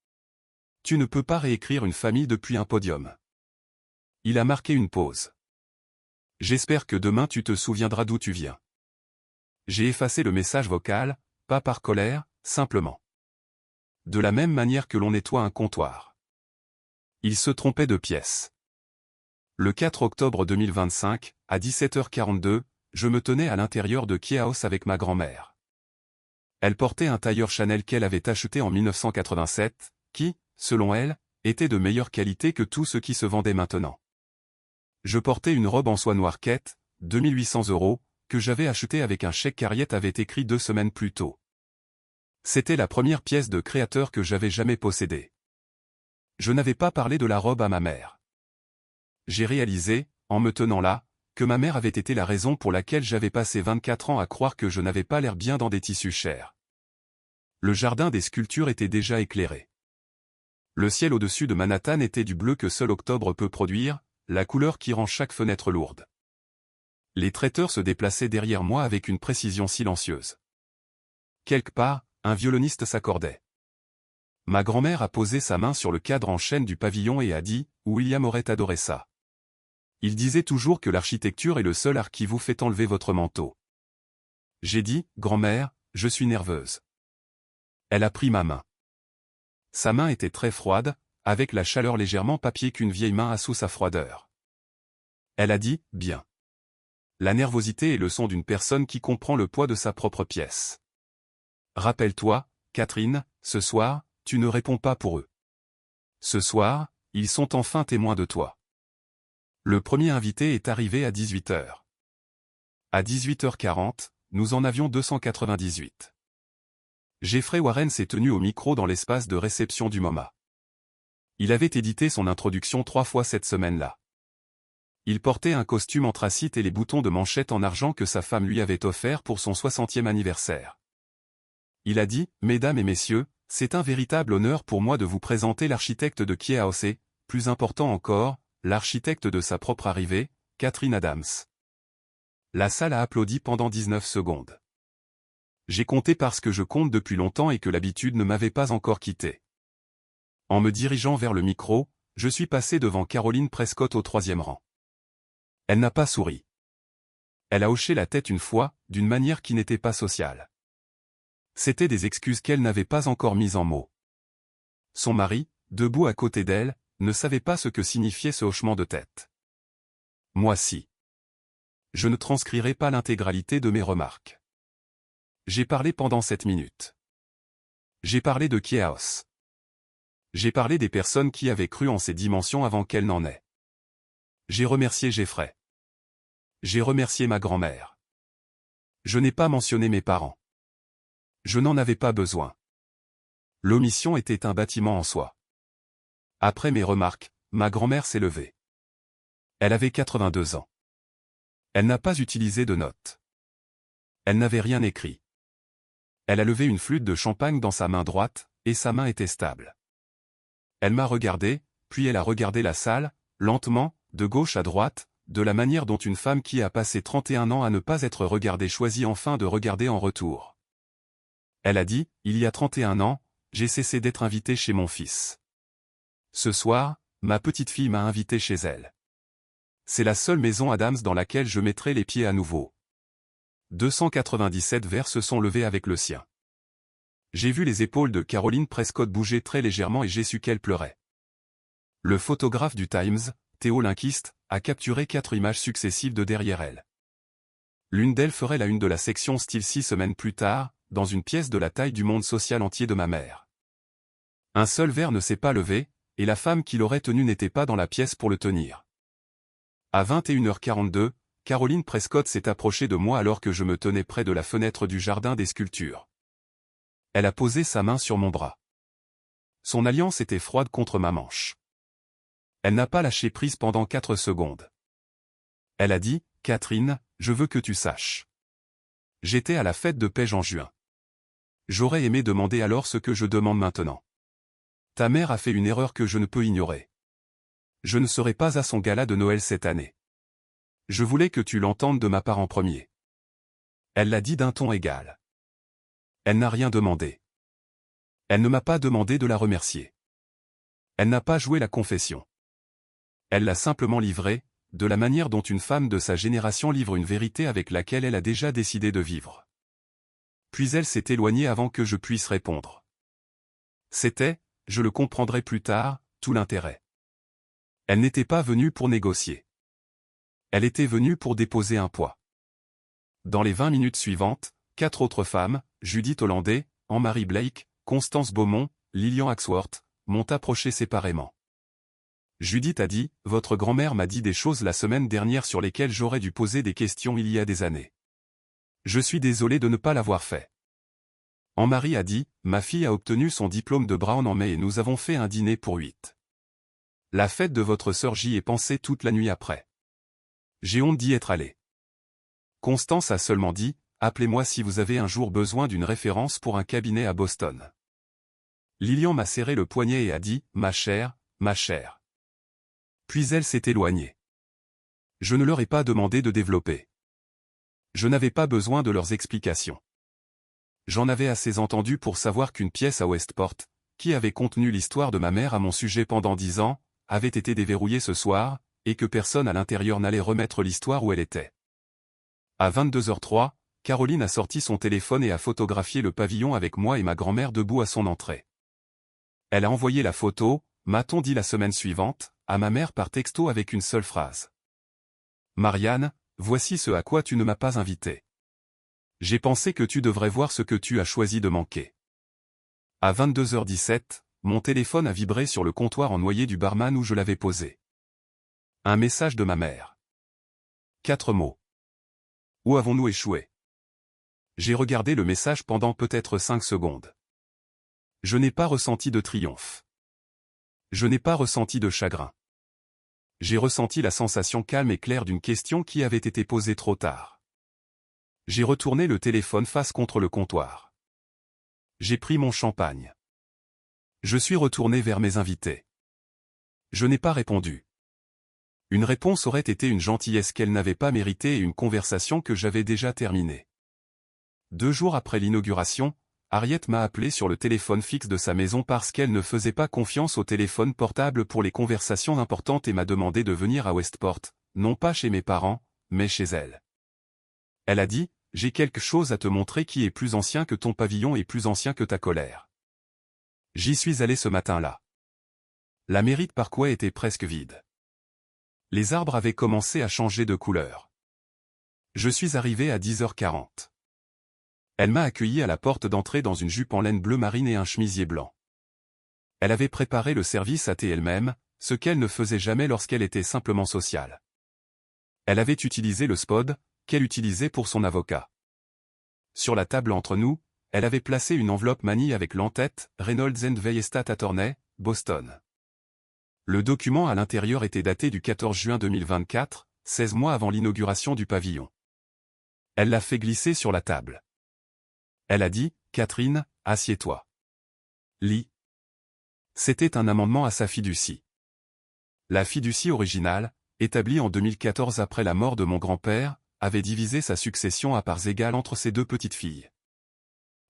Tu ne peux pas réécrire une famille depuis un podium. Il a marqué une pause. J'espère que demain tu te souviendras d'où tu viens. J'ai effacé le message vocal, pas par colère, simplement. De la même manière que l'on nettoie un comptoir. Il se trompait de pièce. Le 4 octobre 2025, à 17h42, je me tenais à l'intérieur de Key House avec ma grand-mère. Elle portait un tailleur Chanel qu'elle avait acheté en 1987, qui, selon elle, était de meilleure qualité que tout ce qui se vendait maintenant. Je portais une robe en soie noire quête, 2800 €, que j'avais achetée avec un chèque qu'Harriet avait écrit 2 semaines plus tôt. C'était la première pièce de créateur que j'avais jamais possédée. Je n'avais pas parlé de la robe à ma mère. J'ai réalisé, en me tenant là, que ma mère avait été la raison pour laquelle j'avais passé 24 ans à croire que je n'avais pas l'air bien dans des tissus chers. Le jardin des sculptures était déjà éclairé. Le ciel au-dessus de Manhattan était du bleu que seul octobre peut produire, la couleur qui rend chaque fenêtre lourde. Les traiteurs se déplaçaient derrière moi avec une précision silencieuse. Quelque part, un violoniste s'accordait. Ma grand-mère a posé sa main sur le cadre en chêne du pavillon et a dit, William aurait adoré ça. Il disait toujours que l'architecture est le seul art qui vous fait enlever votre manteau. J'ai dit, grand-mère, je suis nerveuse. Elle a pris ma main. Sa main était très froide, avec la chaleur légèrement papier qu'une vieille main a sous sa froideur. Elle a dit, bien. La nervosité est le son d'une personne qui comprend le poids de sa propre pièce. Rappelle-toi, Catherine, ce soir, tu ne réponds pas pour eux. Ce soir, ils sont enfin témoins de toi. Le premier invité est arrivé à 18h. À 18h40, nous en avions 298. Jeffrey Warren s'est tenu au micro dans l'espace de réception du MoMA. Il avait édité son introduction 3 fois cette semaine-là. Il portait un costume anthracite et les boutons de manchette en argent que sa femme lui avait offert pour son 60e anniversaire. Il a dit, « Mesdames et messieurs, c'est un véritable honneur pour moi de vous présenter l'architecte de Kiehaus et, plus important encore, l'architecte de sa propre arrivée, Catherine Adams. » La salle a applaudi pendant 19 secondes. J'ai compté parce que je compte depuis longtemps et que l'habitude ne m'avait pas encore quitté. En me dirigeant vers le micro, je suis passé devant Caroline Prescott au 3e rang. Elle n'a pas souri. Elle a hoché la tête une fois, d'une manière qui n'était pas sociale. C'étaient des excuses qu'elle n'avait pas encore mises en mots. Son mari, debout à côté d'elle, ne savait pas ce que signifiait ce hochement de tête. Moi si. Je ne transcrirai pas l'intégralité de mes remarques. J'ai parlé pendant 7 minutes. J'ai parlé de Kiehaus. J'ai parlé des personnes qui avaient cru en ces dimensions avant qu'elle n'en ait. J'ai remercié Jeffrey. J'ai remercié ma grand-mère. Je n'ai pas mentionné mes parents. Je n'en avais pas besoin. L'omission était un bâtiment en soi. Après mes remarques, ma grand-mère s'est levée. Elle avait 82 ans. Elle n'a pas utilisé de notes. Elle n'avait rien écrit. Elle a levé une flûte de champagne dans sa main droite, et sa main était stable. Elle m'a regardé, puis elle a regardé la salle, lentement, de gauche à droite, de la manière dont une femme qui a passé 31 ans à ne pas être regardée choisit enfin de regarder en retour. Elle a dit, il y a 31 ans, j'ai cessé d'être invitée chez mon fils. Ce soir, ma petite fille m'a invité chez elle. C'est la seule maison Adams dans laquelle je mettrai les pieds à nouveau. 297 vers se sont levés avec le sien. J'ai vu les épaules de Caroline Prescott bouger très légèrement et j'ai su qu'elle pleurait. Le photographe du Times, Theo Linkist, a capturé 4 images successives de derrière elle. L'une d'elles ferait la une de la section style 6 semaines plus tard, dans une pièce de la taille du monde social entier de ma mère. Un seul verre ne s'est pas levé, et la femme qui l'aurait tenu n'était pas dans la pièce pour le tenir. À 21h42, Caroline Prescott s'est approchée de moi alors que je me tenais près de la fenêtre du jardin des sculptures. Elle a posé sa main sur mon bras. Son alliance était froide contre ma manche. Elle n'a pas lâché prise pendant 4 secondes. Elle a dit, « Catherine, je veux que tu saches. J'étais à la fête de Page en juin. J'aurais aimé demander alors ce que je demande maintenant. Ta mère a fait une erreur que je ne peux ignorer. Je ne serai pas à son gala de Noël cette année. Je voulais que tu l'entendes de ma part en premier. » Elle l'a dit d'un ton égal. Elle n'a rien demandé. Elle ne m'a pas demandé de la remercier. Elle n'a pas joué la confession. Elle l'a simplement livrée, de la manière dont une femme de sa génération livre une vérité avec laquelle elle a déjà décidé de vivre. Puis elle s'est éloignée avant que je puisse répondre. C'était, je le comprendrai plus tard, tout l'intérêt. Elle n'était pas venue pour négocier. Elle était venue pour déposer un poids. Dans les 20 minutes suivantes, 4 autres femmes, Judith Hollandais, Anne-Marie Blake, Constance Beaumont, Lillian Axworth, m'ont approché séparément. Judith a dit, « Votre grand-mère m'a dit des choses la semaine dernière sur lesquelles j'aurais dû poser des questions il y a des années. Je suis désolé de ne pas l'avoir fait. » Anne-Marie a dit, « Ma fille a obtenu son diplôme de Brown en mai et nous avons fait un dîner pour 8. La fête de votre sœur j'y ai pensé toute la nuit après. J'ai honte d'y être allé. » Constance a seulement dit, « Appelez-moi si vous avez un jour besoin d'une référence pour un cabinet à Boston. » Lillian m'a serré le poignet et a dit, « Ma chère, ma chère. » Puis elle s'est éloignée. Je ne leur ai pas demandé de développer. Je n'avais pas besoin de leurs explications. J'en avais assez entendu pour savoir qu'une pièce à Westport, qui avait contenu l'histoire de ma mère à mon sujet pendant 10 ans, avait été déverrouillée ce soir, et que personne à l'intérieur n'allait remettre l'histoire où elle était. À 22h03, Caroline a sorti son téléphone et a photographié le pavillon avec moi et ma grand-mère debout à son entrée. Elle a envoyé la photo, m'a-t-on dit la semaine suivante, à ma mère par texto avec une seule phrase. « Marianne, voici ce à quoi tu ne m'as pas invité. J'ai pensé que tu devrais voir ce que tu as choisi de manquer. » À 22h17, mon téléphone a vibré sur le comptoir en noyer du barman où je l'avais posé. Un message de ma mère. 4 mots. Où avons-nous échoué? J'ai regardé le message pendant peut-être 5 secondes. Je n'ai pas ressenti de triomphe. Je n'ai pas ressenti de chagrin. J'ai ressenti la sensation calme et claire d'une question qui avait été posée trop tard. J'ai retourné le téléphone face contre le comptoir. J'ai pris mon champagne. Je suis retourné vers mes invités. Je n'ai pas répondu. Une réponse aurait été une gentillesse qu'elle n'avait pas méritée et une conversation que j'avais déjà terminée. 2 jours après l'inauguration, Harriet m'a appelé sur le téléphone fixe de sa maison parce qu'elle ne faisait pas confiance au téléphone portable pour les conversations importantes et m'a demandé de venir à Westport, non pas chez mes parents, mais chez elle. Elle a dit, « J'ai quelque chose à te montrer qui est plus ancien que ton pavillon et plus ancien que ta colère. » J'y suis allé ce matin-là. La mairie de Parkway était presque vide. Les arbres avaient commencé à changer de couleur. Je suis arrivé à 10h40. Elle m'a accueilli à la porte d'entrée dans une jupe en laine bleu marine et un chemisier blanc. Elle avait préparé le service à thé elle-même, ce qu'elle ne faisait jamais lorsqu'elle était simplement sociale. Elle avait utilisé le spod, qu'elle utilisait pour son avocat. Sur la table entre nous, elle avait placé une enveloppe manie avec l'en-tête « Reynolds & Vey Estate Attorney, Boston ». Le document à l'intérieur était daté du 14 juin 2024, 16 mois avant l'inauguration du pavillon. Elle l'a fait glisser sur la table. Elle a dit, « Catherine, assieds-toi. Lis. » C'était un amendement à sa fiducie. La fiducie originale, établie en 2014 après la mort de mon grand-père, avait divisé sa succession à parts égales entre ses 2 petites filles.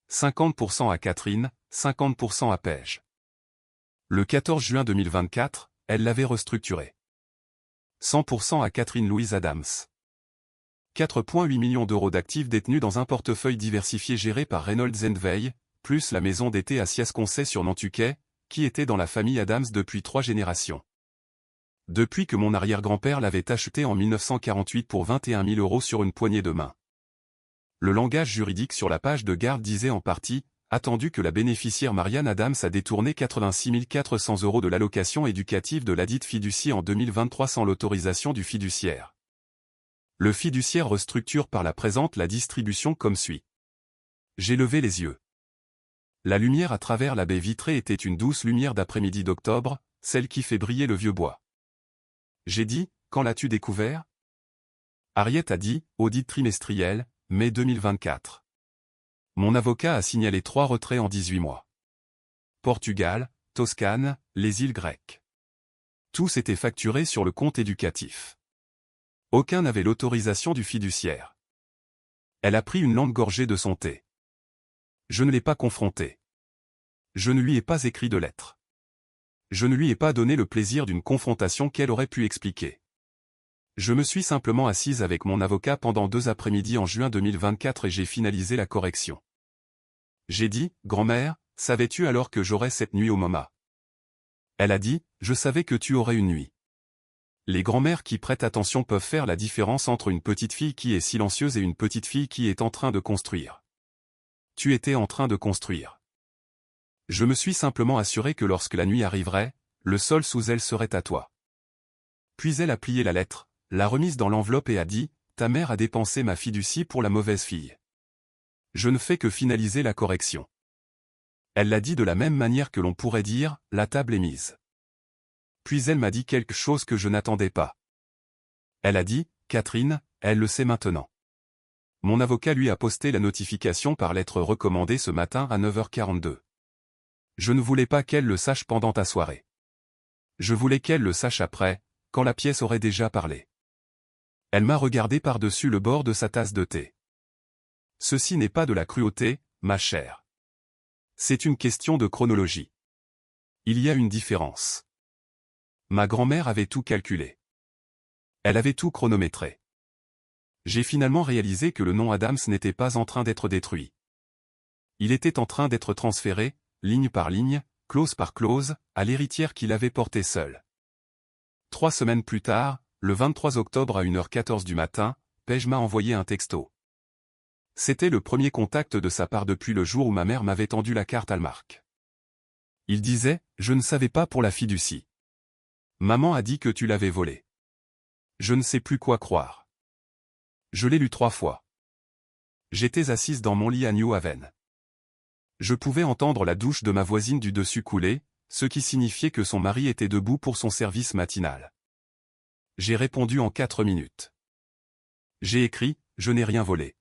50% à Catherine, 50% à Paige. Le 14 juin 2024, elle l'avait restructuré. 100% à Catherine Louise Adams. 4,8 millions d'euros d'actifs détenus dans un portefeuille diversifié géré par Reynolds & Vey, plus la maison d'été à Siasconset sur Nantuquet, qui était dans la famille Adams depuis 3 générations. Depuis que mon arrière-grand-père l'avait acheté en 1948 pour 21 000 € sur une poignée de main. Le langage juridique sur la page de garde disait en partie, attendu que la bénéficiaire Marianne Adams a détourné 86 400 € de l'allocation éducative de ladite fiducie en 2023 sans l'autorisation du fiduciaire. Le fiduciaire restructure par la présente la distribution comme suit. J'ai levé les yeux. La lumière à travers la baie vitrée était une douce lumière d'après-midi d'octobre, celle qui fait briller le vieux bois. J'ai dit, quand l'as-tu découvert? Harriet a dit, audit trimestriel, mai 2024. Mon avocat a signalé 3 retraits en 18 mois. Portugal, Toscane, les îles grecques. Tous étaient facturés sur le compte éducatif. Aucun n'avait l'autorisation du fiduciaire. Elle a pris une longue gorgée de son thé. Je ne l'ai pas confrontée. Je ne lui ai pas écrit de lettre. Je ne lui ai pas donné le plaisir d'une confrontation qu'elle aurait pu expliquer. Je me suis simplement assise avec mon avocat pendant 2 après-midi en juin 2024 et j'ai finalisé la correction. J'ai dit, « Grand-mère, savais-tu alors que j'aurais cette nuit au MoMA ?» Elle a dit, « Je savais que tu aurais une nuit. » Les grand-mères qui prêtent attention peuvent faire la différence entre une petite fille qui est silencieuse et une petite fille qui est en train de construire. Tu étais en train de construire. Je me suis simplement assuré que lorsque la nuit arriverait, le sol sous elle serait à toi. Puis elle a plié la lettre, l'a remise dans l'enveloppe et a dit, « Ta mère a dépensé ma fiducie pour la mauvaise fille. » Je ne fais que finaliser la correction. Elle l'a dit de la même manière que l'on pourrait dire, « La table est mise. » Puis elle m'a dit quelque chose que je n'attendais pas. Elle a dit, « Catherine, elle le sait maintenant. » Mon avocat lui a posté la notification par lettre recommandée ce matin à 9h42. Je ne voulais pas qu'elle le sache pendant ta soirée. Je voulais qu'elle le sache après, quand la pièce aurait déjà parlé. Elle m'a regardé par-dessus le bord de sa tasse de thé. Ceci n'est pas de la cruauté, ma chère. C'est une question de chronologie. Il y a une différence. Ma grand-mère avait tout calculé. Elle avait tout chronométré. J'ai finalement réalisé que le nom Adams n'était pas en train d'être détruit. Il était en train d'être transféré, ligne par ligne, clause par clause, à l'héritière qui l'avait porté seule. 3 semaines plus tard, le 23 octobre à 1h14 du matin, Paige m'a envoyé un texto. C'était le premier contact de sa part depuis le jour où ma mère m'avait tendu la carte Hallmark. Il disait, je ne savais pas pour la fiducie. Maman a dit que tu l'avais volée. Je ne sais plus quoi croire. Je l'ai lu 3 fois. J'étais assise dans mon lit à New Haven. Je pouvais entendre la douche de ma voisine du dessus couler, ce qui signifiait que son mari était debout pour son service matinal. J'ai répondu en 4 minutes. J'ai écrit, je n'ai rien volé.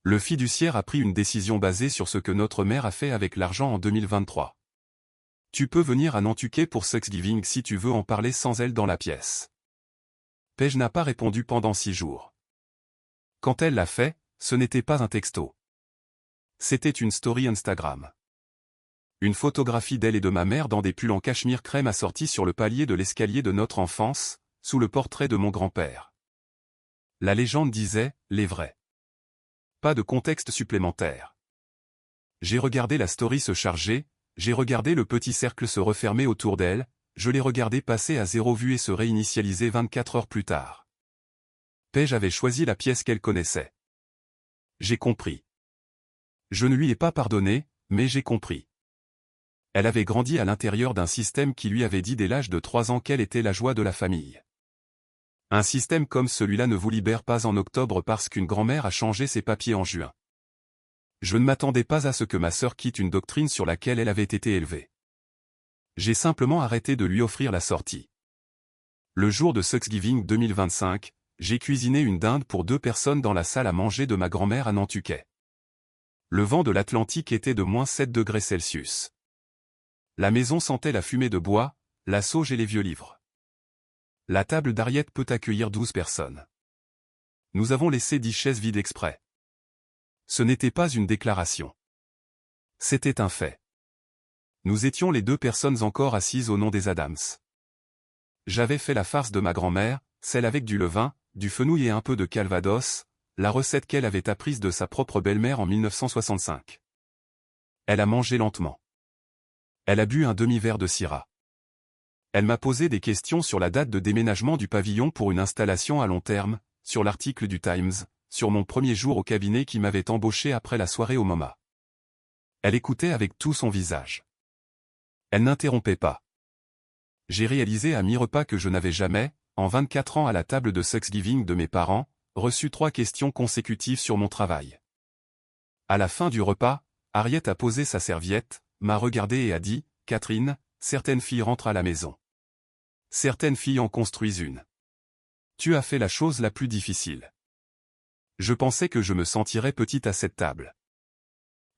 Le fiduciaire a pris une décision basée sur ce que notre mère a fait avec l'argent en 2023. Tu peux venir à Nantucket pour Thanksgiving si tu veux en parler sans elle dans la pièce. Paige n'a pas répondu pendant 6 jours. Quand elle l'a fait, ce n'était pas un texto. C'était une story Instagram. Une photographie d'elle et de ma mère dans des pulls en cachemire crème assortis sur le palier de l'escalier de notre enfance, sous le portrait de mon grand-père. La légende disait, les vrais. Pas de contexte supplémentaire. J'ai regardé la story se charger, j'ai regardé le petit cercle se refermer autour d'elle, je l'ai regardé passer à 0 vue et se réinitialiser 24 heures plus tard. Paige avait choisi la pièce qu'elle connaissait. J'ai compris. Je ne lui ai pas pardonné, mais j'ai compris. Elle avait grandi à l'intérieur d'un système qui lui avait dit dès l'âge de 3 ans qu'elle était la joie de la famille. Un système comme celui-là ne vous libère pas en octobre parce qu'une grand-mère a changé ses papiers en juin. Je ne m'attendais pas à ce que ma sœur quitte une doctrine sur laquelle elle avait été élevée. J'ai simplement arrêté de lui offrir la sortie. Le jour de Thanksgiving 2025, j'ai cuisiné une dinde pour 2 personnes dans la salle à manger de ma grand-mère à Nantucket. Le vent de l'Atlantique était de -7 degrés Celsius. La maison sentait la fumée de bois, la sauge et les vieux livres. La table d'Harriet peut accueillir 12 personnes. Nous avons laissé 10 chaises vides exprès. Ce n'était pas une déclaration. C'était un fait. Nous étions les 2 personnes encore assises au nom des Adams. J'avais fait la farce de ma grand-mère, celle avec du levain, du fenouil et un peu de calvados, la recette qu'elle avait apprise de sa propre belle-mère en 1965. Elle a mangé lentement. Elle a bu un demi-verre de syrah. Elle m'a posé des questions sur la date de déménagement du pavillon pour une installation à long terme, sur l'article du Times, sur mon premier jour au cabinet qui m'avait embauché après la soirée au MoMA. Elle écoutait avec tout son visage. Elle n'interrompait pas. J'ai réalisé à mi-repas que je n'avais jamais, en 24 ans à la table de Thanksgiving de mes parents, reçu 3 questions consécutives sur mon travail. À la fin du repas, Harriet a posé sa serviette, m'a regardé et a dit, « Catherine, certaines filles rentrent à la maison. Certaines filles en construisent une. Tu as fait la chose la plus difficile. » Je pensais que je me sentirais petite à cette table.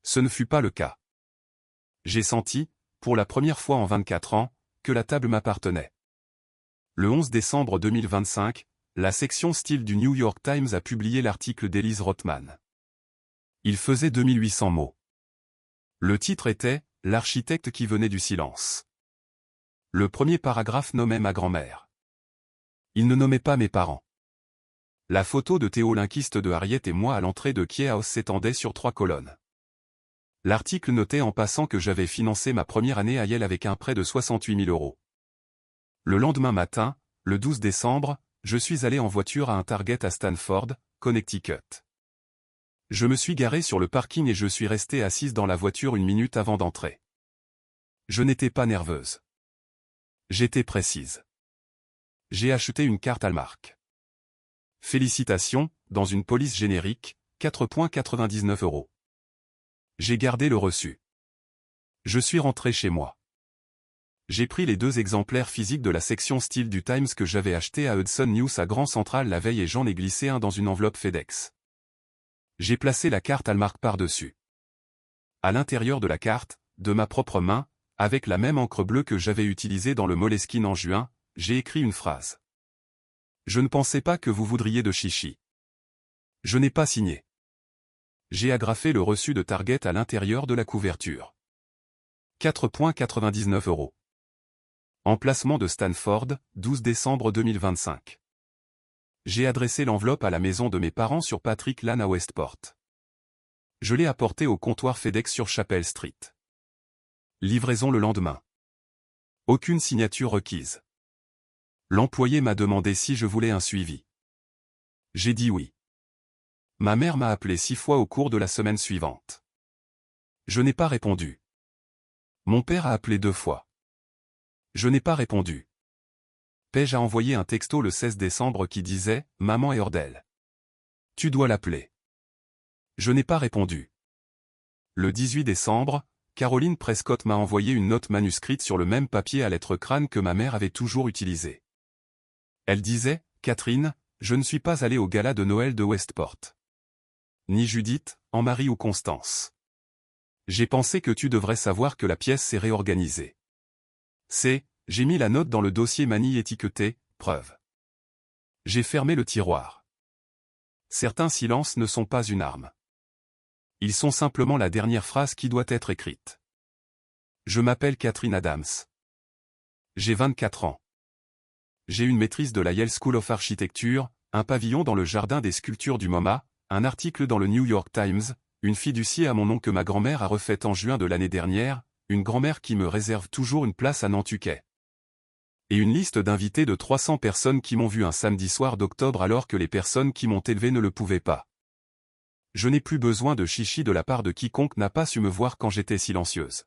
Ce ne fut pas le cas. J'ai senti, pour la première fois en 24 ans, que la table m'appartenait. Le 11 décembre 2025, la section style du New York Times a publié l'article d'Elise Rothman. Il faisait 2800 mots. Le titre était « L'architecte qui venait du silence ». Le premier paragraphe nommait ma grand-mère. Il ne nommait pas mes parents. La photo de Théo Linkiste de Harriet et moi à l'entrée de Key House s'étendait sur 3 colonnes. L'article notait en passant que j'avais financé ma première année à Yale avec un prêt de 68 000 €. Le lendemain matin, le 12 décembre, je suis allé en voiture à un Target à Stanford, Connecticut. Je me suis garé sur le parking et je suis resté assise dans la voiture 1 minute avant d'entrer. Je n'étais pas nerveuse. J'étais précise. J'ai acheté une carte Hallmark. Félicitations, dans une police générique, 4,99 €. J'ai gardé le reçu. Je suis rentré chez moi. J'ai pris les 2 exemplaires physiques de la section style du Times que j'avais acheté à Hudson News à Grand Central la veille et j'en ai glissé un dans une enveloppe FedEx. J'ai placé la carte Hallmark par-dessus. À l'intérieur de la carte, de ma propre main, avec la même encre bleue que j'avais utilisée dans le Moleskine en juin, j'ai écrit une phrase. Je ne pensais pas que vous voudriez de chichi. Je n'ai pas signé. J'ai agrafé le reçu de Target à l'intérieur de la couverture. 4,99 €. Emplacement de Stanford, 12 décembre 2025. J'ai adressé l'enveloppe à la maison de mes parents sur Patrick Lane à Westport. Je l'ai apportée au comptoir FedEx sur Chapel Street. Livraison le lendemain. Aucune signature requise. L'employé m'a demandé si je voulais un suivi. J'ai dit oui. Ma mère m'a appelé 6 fois au cours de la semaine suivante. Je n'ai pas répondu. Mon père a appelé 2 fois. Je n'ai pas répondu. Paige a envoyé un texto le 16 décembre qui disait « Maman est hors d'elle. Tu dois l'appeler. » Je n'ai pas répondu. Le 18 décembre, Caroline Prescott m'a envoyé une note manuscrite sur le même papier à lettres crâne que ma mère avait toujours utilisé. Elle disait « Catherine, je ne suis pas allée au gala de Noël de Westport. Ni Judith, Anne-Marie ou Constance. J'ai pensé que tu devrais savoir que la pièce s'est réorganisée. J'ai mis la note dans le dossier manille étiqueté « Preuve ». J'ai fermé le tiroir. Certains silences ne sont pas une arme. Ils sont simplement la dernière phrase qui doit être écrite. Je m'appelle Catherine Adams. J'ai 24 ans. J'ai une maîtrise de la Yale School of Architecture, un pavillon dans le jardin des sculptures du MoMA, un article dans le New York Times, une fiducie à mon nom que ma grand-mère a refaite en juin de l'année dernière, une grand-mère qui me réserve toujours une place à Nantucket. Et une liste d'invités de 300 personnes qui m'ont vu un samedi soir d'octobre alors que les personnes qui m'ont élevé ne le pouvaient pas. Je n'ai plus besoin de chichi de la part de quiconque n'a pas su me voir quand j'étais silencieuse.